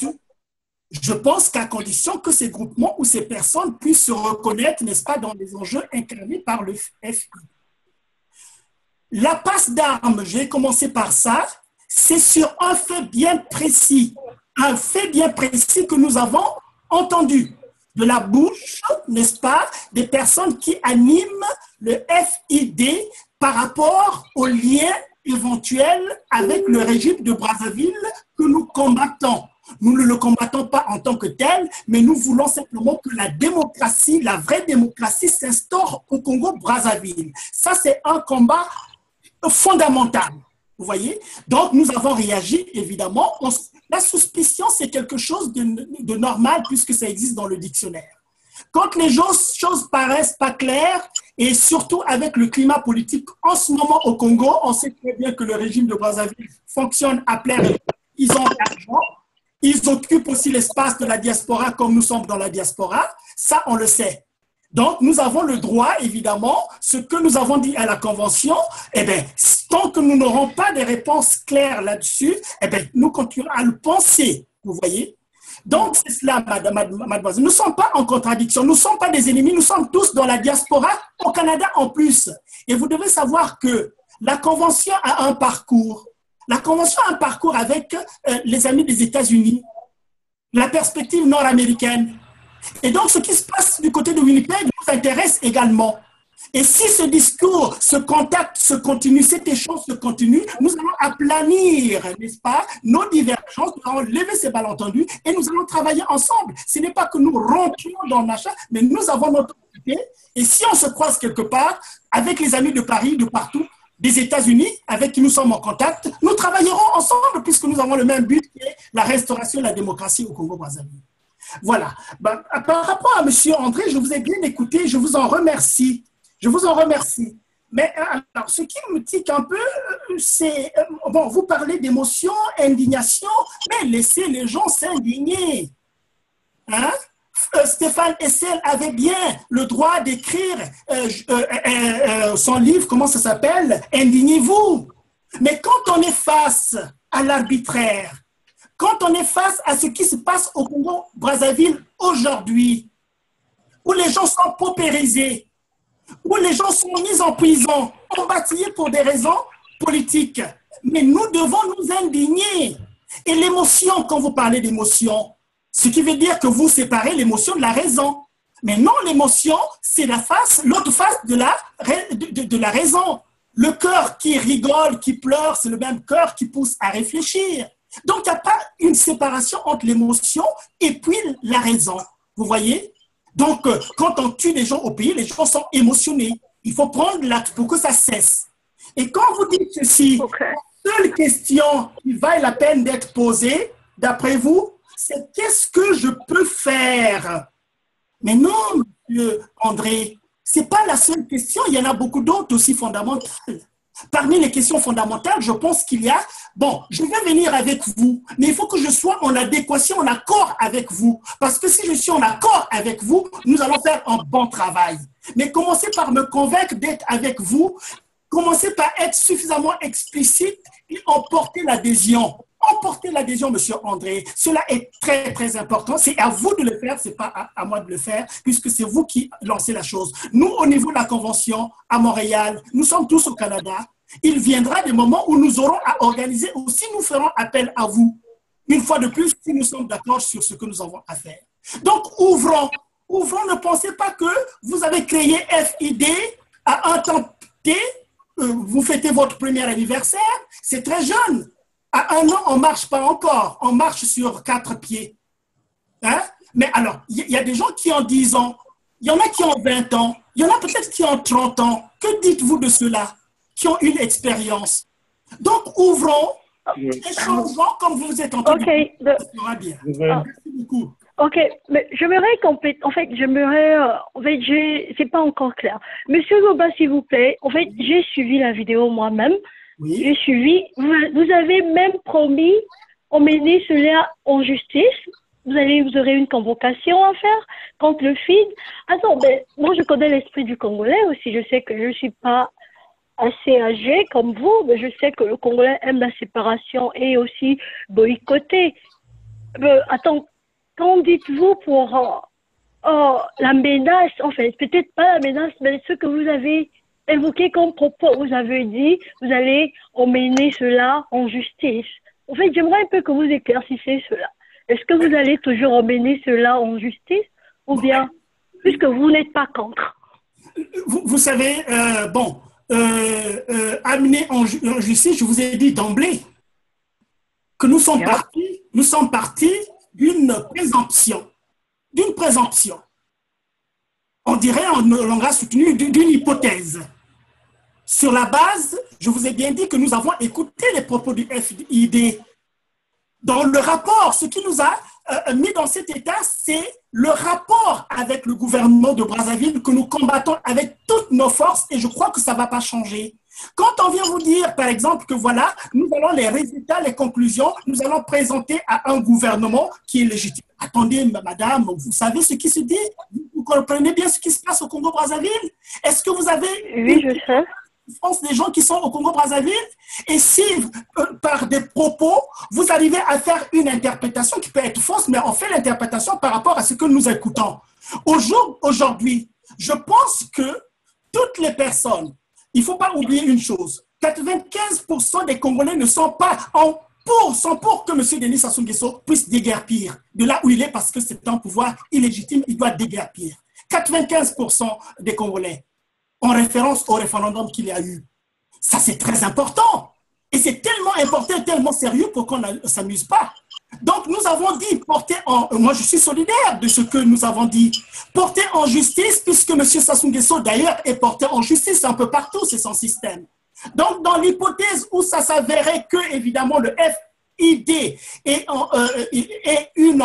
Je pense qu'à condition que ces groupements ou ces personnes puissent se reconnaître, n'est-ce pas, dans les enjeux incarnés par le FID. La passe d'armes, j'ai commencé par ça, c'est sur un fait bien précis que nous avons entendu de la bouche, n'est-ce pas, des personnes qui animent le FID par rapport aux liens éventuels avec le régime de Brazzaville que nous combattons. Nous ne le combattons pas en tant que tel, mais nous voulons simplement que la démocratie, la vraie démocratie, s'instaure au Congo-Brazzaville. Ça, c'est un combat fondamental, vous voyez. Donc, nous avons réagi, évidemment. La suspicion, c'est quelque chose de normal puisque ça existe dans le dictionnaire. Quand les choses paraissent pas claires, et surtout avec le climat politique en ce moment au Congo, on sait très bien que le régime de Brazzaville fonctionne à plein régime. Ils ont de l'argent, ils occupent aussi l'espace de la diaspora comme nous sommes dans la diaspora. Ça, on le sait. Donc, nous avons le droit, évidemment, ce que nous avons dit à la Convention, eh bien, tant que nous n'aurons pas des réponses claires là-dessus, eh bien, nous continuerons à le penser, vous voyez. Donc, c'est cela, mademoiselle. Nous ne sommes pas en contradiction, nous ne sommes pas des ennemis, nous sommes tous dans la diaspora, au Canada en plus. Et vous devez savoir que la Convention a un parcours. La Convention a un parcours avec les amis des États-Unis, la perspective nord-américaine. Et donc, ce qui se passe du côté de Winnipeg nous intéresse également. Et si ce discours, ce contact se continue, cet échange se continue, nous allons aplanir, n'est-ce pas, nos divergences, nous allons lever ces malentendus et nous allons travailler ensemble. Ce n'est pas que nous rentrions dans le machin, mais nous avons notre idée. Et si on se croise quelque part, avec les amis de Paris, de partout, des États-Unis, avec qui nous sommes en contact, nous travaillerons ensemble puisque nous avons le même but qui est la restauration de la démocratie au Congo-Brazzaville. Voilà. Ben, par rapport à M. André, je vous ai bien écouté, je vous en remercie. Je vous en remercie. Mais alors, ce qui me tique un peu, c'est, bon, vous parlez d'émotion, indignation, mais laissez les gens s'indigner. Hein? Stéphane Hessel avait bien le droit d'écrire son livre, comment ça s'appelle? Indignez-vous. Mais quand on est face à l'arbitraire, quand on est face à ce qui se passe au Congo-Brazzaville aujourd'hui, où les gens sont paupérisés, où les gens sont mis en prison, embâtillés pour des raisons politiques, mais nous devons nous indigner. Et l'émotion, quand vous parlez d'émotion, ce qui veut dire que vous séparez l'émotion de la raison. Mais non, l'émotion, c'est la face, l'autre face de la raison. Le cœur qui rigole, qui pleure, c'est le même cœur qui pousse à réfléchir. Donc, il n'y a pas une séparation entre l'émotion et puis la raison. Vous voyez? Donc, quand on tue des gens au pays, les gens sont émotionnés. Il faut prendre l'acte pour que ça cesse. Et quand vous dites ceci, ceux seule question qui vaille la peine d'être posée, d'après vous, c'est qu'est-ce que je peux faire? Mais non, monsieur André, ce n'est pas la seule question, il y en a beaucoup d'autres aussi fondamentales. Parmi les questions fondamentales, je pense qu'il y a, bon, je vais venir avec vous, mais il faut que je sois en adéquation, en accord avec vous. Parce que si je suis en accord avec vous, nous allons faire un bon travail. Mais commencez par me convaincre d'être avec vous. Commencez par être suffisamment explicite et emporter l'adhésion. Emporter l'adhésion, monsieur André. Cela est très, très important. C'est à vous de le faire, ce n'est pas à moi de le faire, puisque c'est vous qui lancez la chose. Nous, au niveau de la Convention, à Montréal, nous sommes tous au Canada. Il viendra des moments où nous aurons à organiser ou si nous ferons appel à vous. Une fois de plus, si nous sommes d'accord sur ce que nous avons à faire. Donc, ouvrons. Ouvrons, ne pensez pas que vous avez créé FID à un temps T, vous fêtez votre premier anniversaire, c'est très jeune. À 1 an, on ne marche pas encore. On marche sur 4 pieds. Hein? Mais alors, il y a des gens qui ont 10 ans. Il y en a qui ont 20 ans. Il y en a peut-être qui ont 30 ans. Que dites-vous de ceux-là qui ont une expérience? Donc, ouvrons, échangeons comme vous êtes en train de faire. Ça sera bien. Merci beaucoup. Ok, mais j'aimerais compléter. En fait, c'est pas encore clair. Monsieur Goba, s'il vous plaît, en fait, j'ai suivi la vidéo moi-même. Oui. J'ai suivi. Vous avez même promis emmener cela en justice. Vous aurez une convocation à faire contre le FID. Attends, ben, moi, je connais l'esprit du Congolais aussi. Je sais que je ne suis pas assez âgée comme vous, mais je sais que le Congolais aime la séparation et aussi boycotter. Attends, qu'en dites-vous pour la menace, en fait, peut-être pas la menace, mais ce que vous avez évoqué comme propos, vous avez dit, vous allez emmener cela en justice. En fait, j'aimerais un peu que vous éclaircissiez cela. Est-ce que vous allez toujours emmener cela en justice ou bien, puisque vous n'êtes pas contre? Vous savez, amener en justice, je vous ai dit d'emblée que nous sommes partis d'une présomption. On dirait en langage soutenu d'une hypothèse. Sur la base, je vous ai bien dit que nous avons écouté les propos du FID. Dans le rapport, ce qui nous a mis dans cet état, c'est le rapport avec le gouvernement de Brazzaville que nous combattons avec toutes nos forces et je crois que ça ne va pas changer. Quand on vient vous dire, par exemple, que voilà, nous allons les résultats, les conclusions, nous allons présenter à un gouvernement qui est légitime. Attendez, madame, vous savez ce qui se dit? Vous comprenez bien ce qui se passe au Congo-Brazzaville? Est-ce que vous avez... Oui, je sais. Des gens qui sont au Congo-Brazzaville et si par des propos, vous arrivez à faire une interprétation qui peut être fausse, mais on fait l'interprétation par rapport à ce que nous écoutons. Aujourd'hui, je pense que toutes les personnes, il ne faut pas oublier une chose, 95% des Congolais ne sont pas sont pour que M. Denis Sassou Nguesso puisse déguerpir de là où il est parce que c'est un pouvoir illégitime, il doit déguerpir. 95% des Congolais en référence au référendum qu'il y a eu. Ça, c'est très important. Et c'est tellement important et tellement sérieux pour qu'on ne s'amuse pas. Donc, nous avons dit porter moi, je suis solidaire de ce que nous avons dit. Porter en justice, puisque M. Sassou Nguesso, d'ailleurs, est porté en justice un peu partout, c'est son système. Donc, dans l'hypothèse où ça s'avérait que, évidemment, le FID est une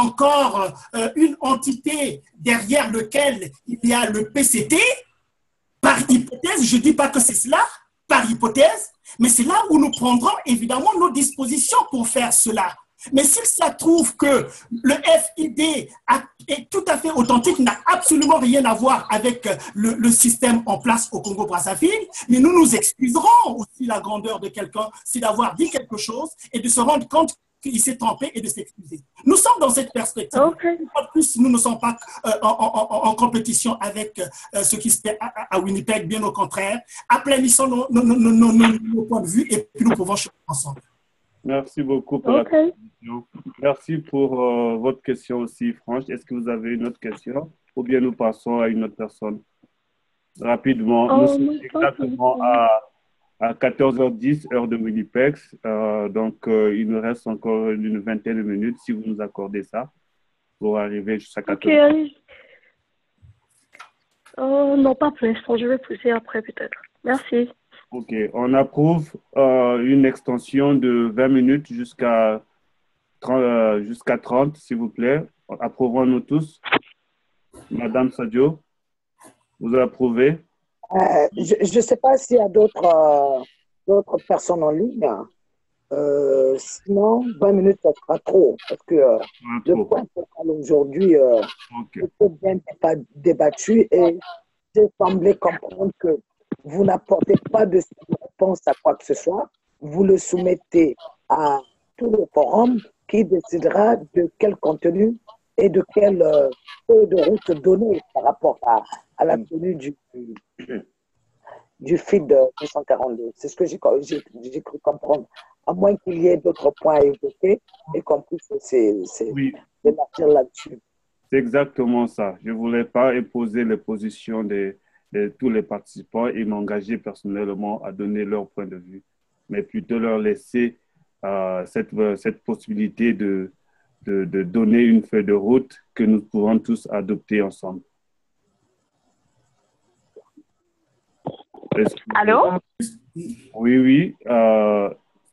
entité derrière laquelle il y a le PCT, par hypothèse, je ne dis pas que c'est cela, par hypothèse, mais c'est là où nous prendrons évidemment nos dispositions pour faire cela. Mais s'il se trouve que le FID est tout à fait authentique, n'a absolument rien à voir avec le système en place au Congo-Brazzaville, mais nous nous excuserons aussi la grandeur de quelqu'un, c'est d'avoir dit quelque chose et de se rendre compte qu'il s'est trompé et de s'excuser. Nous sommes dans cette perspective. Okay. En plus, nous ne sommes pas en compétition avec ce qui se fait à Winnipeg, bien au contraire. Aplanissons nos points de vue et puis nous pouvons chercher ensemble. Merci beaucoup pour la question. Merci pour votre question aussi, Franche. Est-ce que vous avez une autre question ou bien nous passons à une autre personne? Rapidement, nous sommes exactement à 14h10, heure de Winnipeg. Donc, il nous reste encore une vingtaine de minutes, si vous nous accordez ça, pour arriver jusqu'à 14h. Non, pas pour l'instant. Je vais pousser après, peut-être. Merci. OK. On approuve une extension de 20 minutes jusqu'à 30, s'il vous plaît. Approuvons-nous tous. Madame Sadio, vous approuvez? Je ne sais pas s'il y a d'autres personnes en ligne. Sinon, 20 minutes, ça sera trop. Parce que le point focal aujourd'hui OK. est bien débattu et j'ai semblé comprendre que vous n'apportez pas de réponse à quoi que ce soit. Vous le soumettez à tout le forum qui décidera de quel contenu et de quelle feuille de route donner par rapport à la tenue du feed 242. C'est ce que j'ai cru comprendre. À moins qu'il y ait d'autres points à évoquer et qu'on puisse Oui, débattre là-dessus. c'est exactement ça. Je ne voulais pas imposer les positions de tous les participants et m'engager personnellement à donner leur point de vue, mais plutôt leur laisser cette possibilité de donner une feuille de route que nous pourrons tous adopter ensemble. Allô? Oui, oui.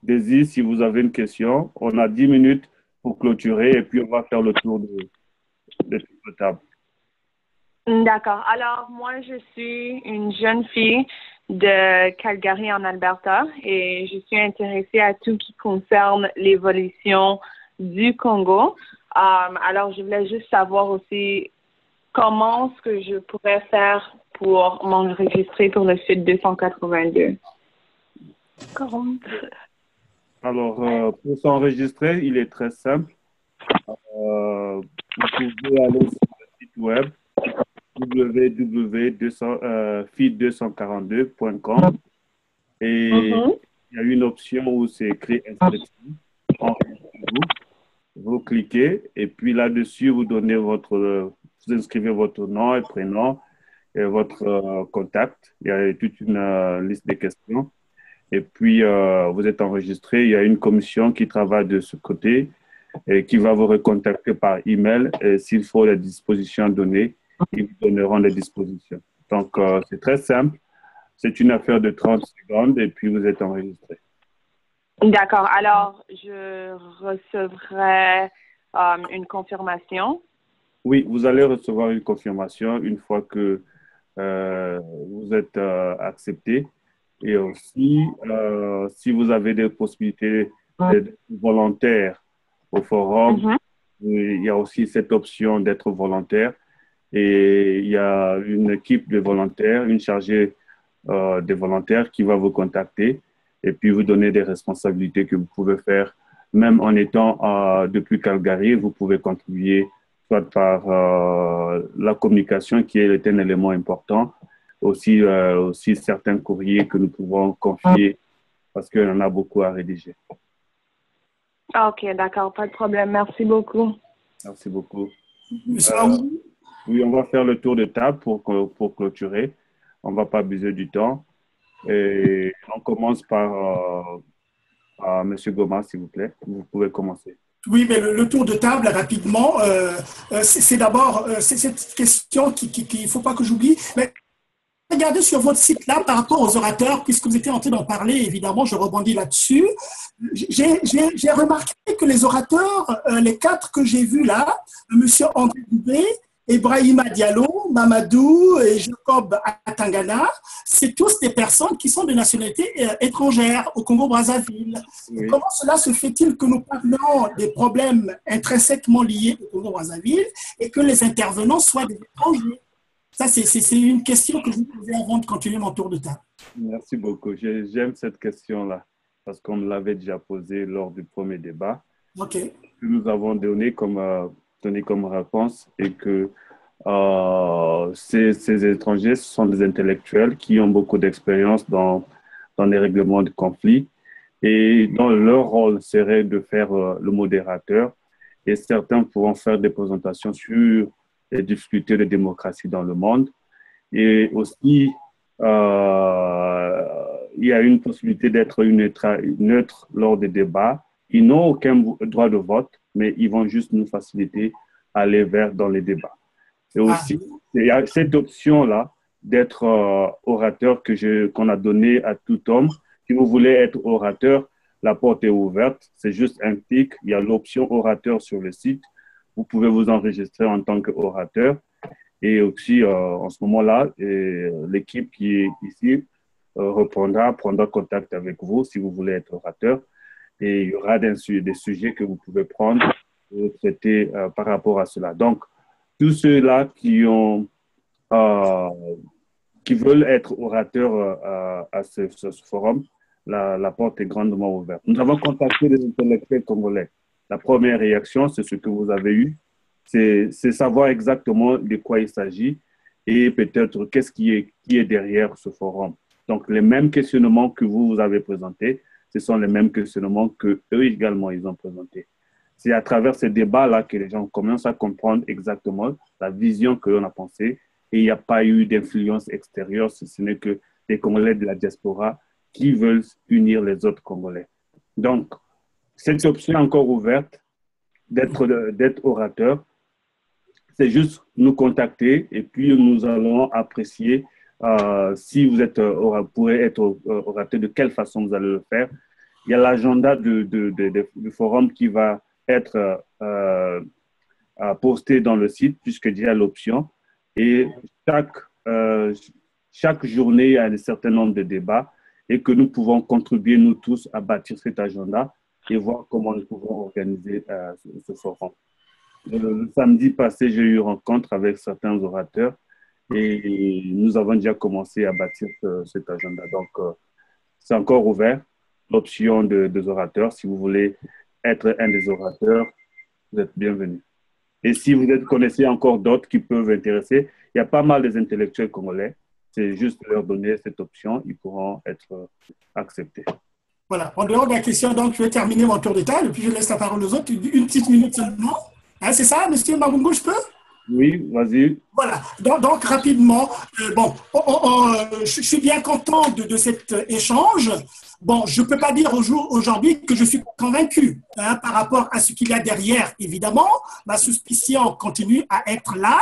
Daisy, si vous avez une question, on a 10 minutes pour clôturer et puis on va faire le tour de table. D'accord. Alors, moi, je suis une jeune fille de Calgary en Alberta et je suis intéressée à tout qui concerne l'évolution du Congo. Alors, je voulais juste savoir aussi comment est-ce que je pourrais faire pour m'enregistrer pour le Sud 282. 40. Alors, pour s'enregistrer, il est très simple. Vous pouvez aller sur le site web www.feed242.com et il y a une option où c'est écrit inscription. Enregistrez-vous. Vous cliquez et puis là-dessus, vous inscrivez votre nom et prénom et votre contact. Il y a toute une liste de questions. Et puis, vous êtes enregistré. Il y a une commission qui travaille de ce côté et qui va vous recontacter par email. Et s'il faut les dispositions données, ils vous donneront les dispositions. Donc, c'est très simple. C'est une affaire de 30 secondes et puis vous êtes enregistré. D'accord. Alors, je recevrai une confirmation. Oui, vous allez recevoir une confirmation une fois que vous êtes accepté. Et aussi, si vous avez des possibilités d'être volontaire au forum, il y a aussi cette option d'être volontaire. Et il y a une équipe de volontaires, une chargée de volontaires qui va vous contacter et puis vous donner des responsabilités que vous pouvez faire. Même en étant depuis Calgary, vous pouvez contribuer soit par la communication qui est un élément important, aussi certains courriers que nous pouvons confier parce qu'il y en a beaucoup à rédiger. OK, d'accord, pas de problème. Merci beaucoup. Merci beaucoup. Oui, on va faire le tour de table pour clôturer. On ne va pas abuser du temps. Et on commence par M. Goma, s'il vous plaît. Vous pouvez commencer. Oui, mais le tour de table, rapidement, c'est d'abord cette question qu'il ne faut pas que j'oublie. Mais regardez sur votre site là par rapport aux orateurs, puisque vous étiez en train d'en parler, évidemment, je rebondis là-dessus. J'ai remarqué que les orateurs, les 4 que j'ai vus là, M. André Dubé, Ibrahima Diallo, Mamadou et Jacob Atangana, c'est tous des personnes qui sont de nationalité étrangère au Congo-Brazzaville. Oui. Comment cela se fait-il que nous parlons des problèmes intrinsèquement liés au Congo-Brazzaville et que les intervenants soient des étrangers? Ça, c'est une question que je vous posais avant de continuer mon tour de table. Merci beaucoup. J'aime cette question-là parce qu'on me l'avait déjà posée lors du premier débat. OK. Que nous avons donné comme réponse et que ces étrangers ce sont des intellectuels qui ont beaucoup d'expérience dans les règlements de conflits et dont leur rôle serait de faire le modérateur et certains pourront faire des présentations sur les difficultés de démocratie dans le monde et aussi il y a une possibilité d'être neutre lors des débats. Ils n'ont aucun droit de vote, mais ils vont juste nous faciliter à aller dans les débats. Et aussi, il y a cette option-là d'être orateur qu'on a donné à tout homme. Si vous voulez être orateur, la porte est ouverte. C'est juste un clic. Il y a l'option orateur sur le site. Vous pouvez vous enregistrer en tant qu'orateur. Et aussi, en ce moment-là, l'équipe qui est ici prendra contact avec vous si vous voulez être orateur. Et il y aura des sujets que vous pouvez prendre et traiter par rapport à cela. Donc, tous ceux-là qui veulent être orateurs à ce forum, la porte est grandement ouverte. Nous avons contacté les intellectuels congolais. La première réaction, c'est ce que vous avez eu, c'est savoir exactement de quoi il s'agit et peut-être qu'est-ce qui est derrière ce forum. Donc, les mêmes questionnements que vous avez présentés, ce sont les mêmes questionnements qu'eux également, ils ont présentés. C'est à travers ces débats-là que les gens commencent à comprendre exactement la vision que l'on a pensée et il n'y a pas eu d'influence extérieure, ce n'est que les Congolais de la diaspora qui veulent unir les autres Congolais. Donc, cette option est encore ouverte d'être orateur. C'est juste nous contacter et puis nous allons apprécier si vous pourrez être orateur, de quelle façon vous allez le faire. Il y a l'agenda du forum qui va être posté dans le site puisqu'il y a l'option. Et chaque journée, il y a un certain nombre de débats et que nous pouvons contribuer, nous tous, à bâtir cet agenda et voir comment nous pouvons organiser ce forum. Le samedi passé, j'ai eu une rencontre avec certains orateurs et nous avons déjà commencé à bâtir cet agenda. Donc, c'est encore ouvert, l'option des orateurs. Si vous voulez être un des orateurs, vous êtes bienvenus. Et si vous connaissez encore d'autres qui peuvent intéresser, il y a pas mal des intellectuels congolais. C'est juste leur donner cette option, ils pourront être acceptés. Voilà, en dehors de la question, donc je vais terminer mon tour de table et puis je laisse la parole aux autres, une petite minute seulement. Hein, c'est ça, monsieur Mabungo, je peux? Oui, vas-y. Voilà, donc rapidement, je suis bien content de cet échange. Bon, je ne peux pas dire aujourd'hui que je suis convaincu par rapport à ce qu'il y a derrière, évidemment. Ma suspicion continue à être là.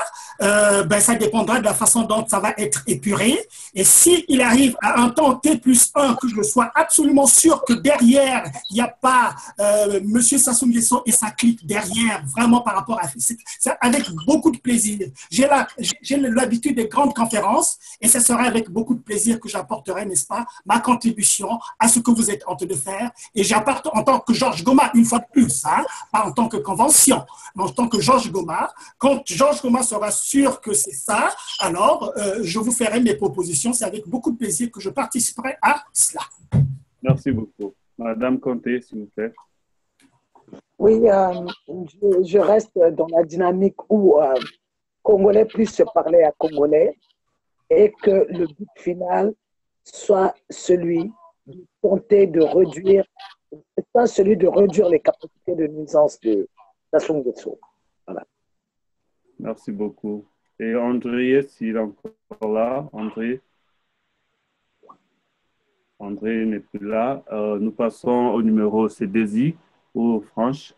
Ça dépendra de la façon dont ça va être épuré. Et s'il arrive à un temps T+1, que je sois absolument sûr que derrière, il n'y a pas M. Sassou Nguesso et sa clique derrière, vraiment par rapport à... C'est avec beaucoup de plaisir. J'ai l'habitude des grandes conférences et ce sera avec beaucoup de plaisir que j'apporterai, n'est-ce pas, ma contribution à ce que vous êtes en train de faire. Et j'apporte en tant que Georges Goma, une fois de plus, pas en tant que convention, mais en tant que Georges Goma. Quand Georges Goma sera sûr que c'est ça, alors je vous ferai mes propositions. C'est avec beaucoup de plaisir que je participerai à cela. Merci beaucoup. Madame Conté, s'il vous plaît. Oui, je reste dans la dynamique où Congolais puissent se parler à Congolais et que le but final soit celui de tenter de réduire, pas celui de réduire les capacités de nuisance de Sassou Nguesso. Voilà. Merci beaucoup. Et André, s'il est encore là, André n'est plus là. Nous passons au numéro, c'est Daisy ou Franche.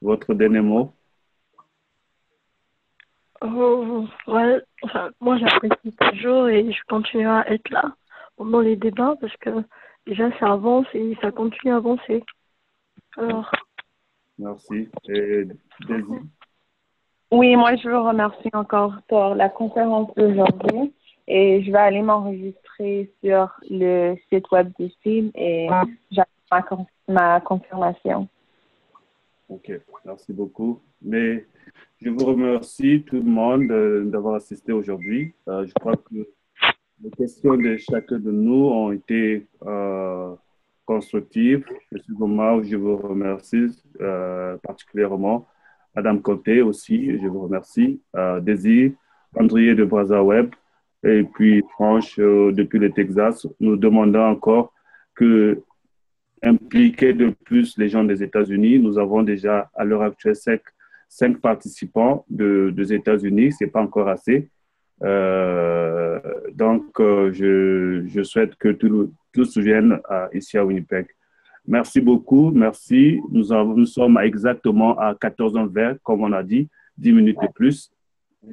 Votre dernier mot. Ouais, enfin, moi j'apprécie toujours et je continuerai à être là pendant les débats parce que déjà ça avance et ça continue à avancer. Alors. Merci. Et Daisy? Oui, moi je vous remercie encore pour la conférence d'aujourd'hui et je vais aller m'enregistrer sur le site web du CID et j'attends ma confirmation. Ok, merci beaucoup. Mais je vous remercie tout le monde d'avoir assisté aujourd'hui. Je crois que les questions de chacun de nous ont été constructives. Monsieur Goma, je vous remercie particulièrement. Madame Conté aussi, je vous remercie. Désir, André de Brazaweb et puis Franche depuis le Texas. Nous demandons encore que impliquer de plus les gens des États-Unis. Nous avons déjà à l'heure actuelle 5 participants des États-Unis. Ce n'est pas encore assez. Donc, je souhaite que tous viennent ici à Winnipeg. Merci beaucoup. Merci. Nous sommes exactement à 14h20, comme on a dit, 10 minutes de plus.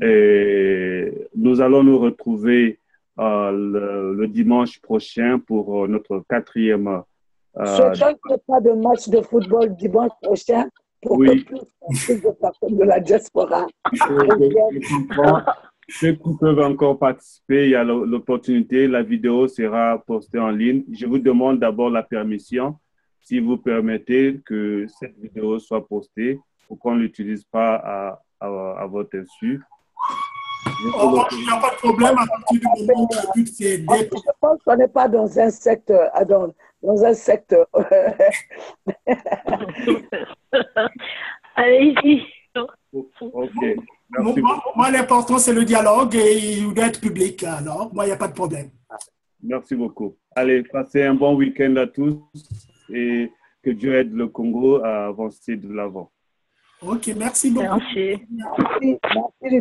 Et nous allons nous retrouver le dimanche prochain pour notre 4e. Souhaitons qu'il n'y ait pas de match de football dimanche prochain pour que plus de personnes de la diaspora reviennent. Ceux qui peuvent encore participer, il y a l'opportunité. La vidéo sera postée en ligne. Je vous demande d'abord la permission, si vous permettez que cette vidéo soit postée pour qu'on ne l'utilise pas à votre insu. Il n'y a pas de problème à partir du moment où le but c'est d'aider. Je pense qu'on n'est pas dans un secteur. Dans un secteur. Allez-y. Ok. Moi, l'important, c'est le dialogue et il doit être public. Alors, moi, il n'y a pas de problème. Merci beaucoup. Allez, passez un bon week-end à tous et que Dieu aide le Congo à avancer de l'avant. Ok, merci beaucoup. Merci. Merci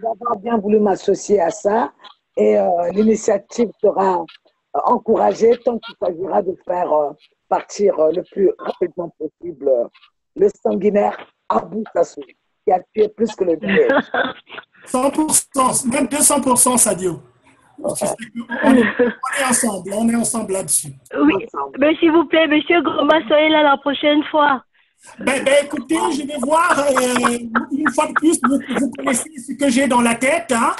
d'avoir bien voulu m'associer à ça. Et l'initiative sera encouragée tant qu'il s'agira de faire partir le plus rapidement possible le sanguinaire Abou Sassou, qui a tué plus que le dieu. 100%, même 200%, Sadio. On est ensemble là-dessus. Oui, mais s'il vous plaît, monsieur Goma, soyez là la prochaine fois. Écoutez, je vais voir, une fois de plus, vous connaissez ce que j'ai dans la tête. Hein?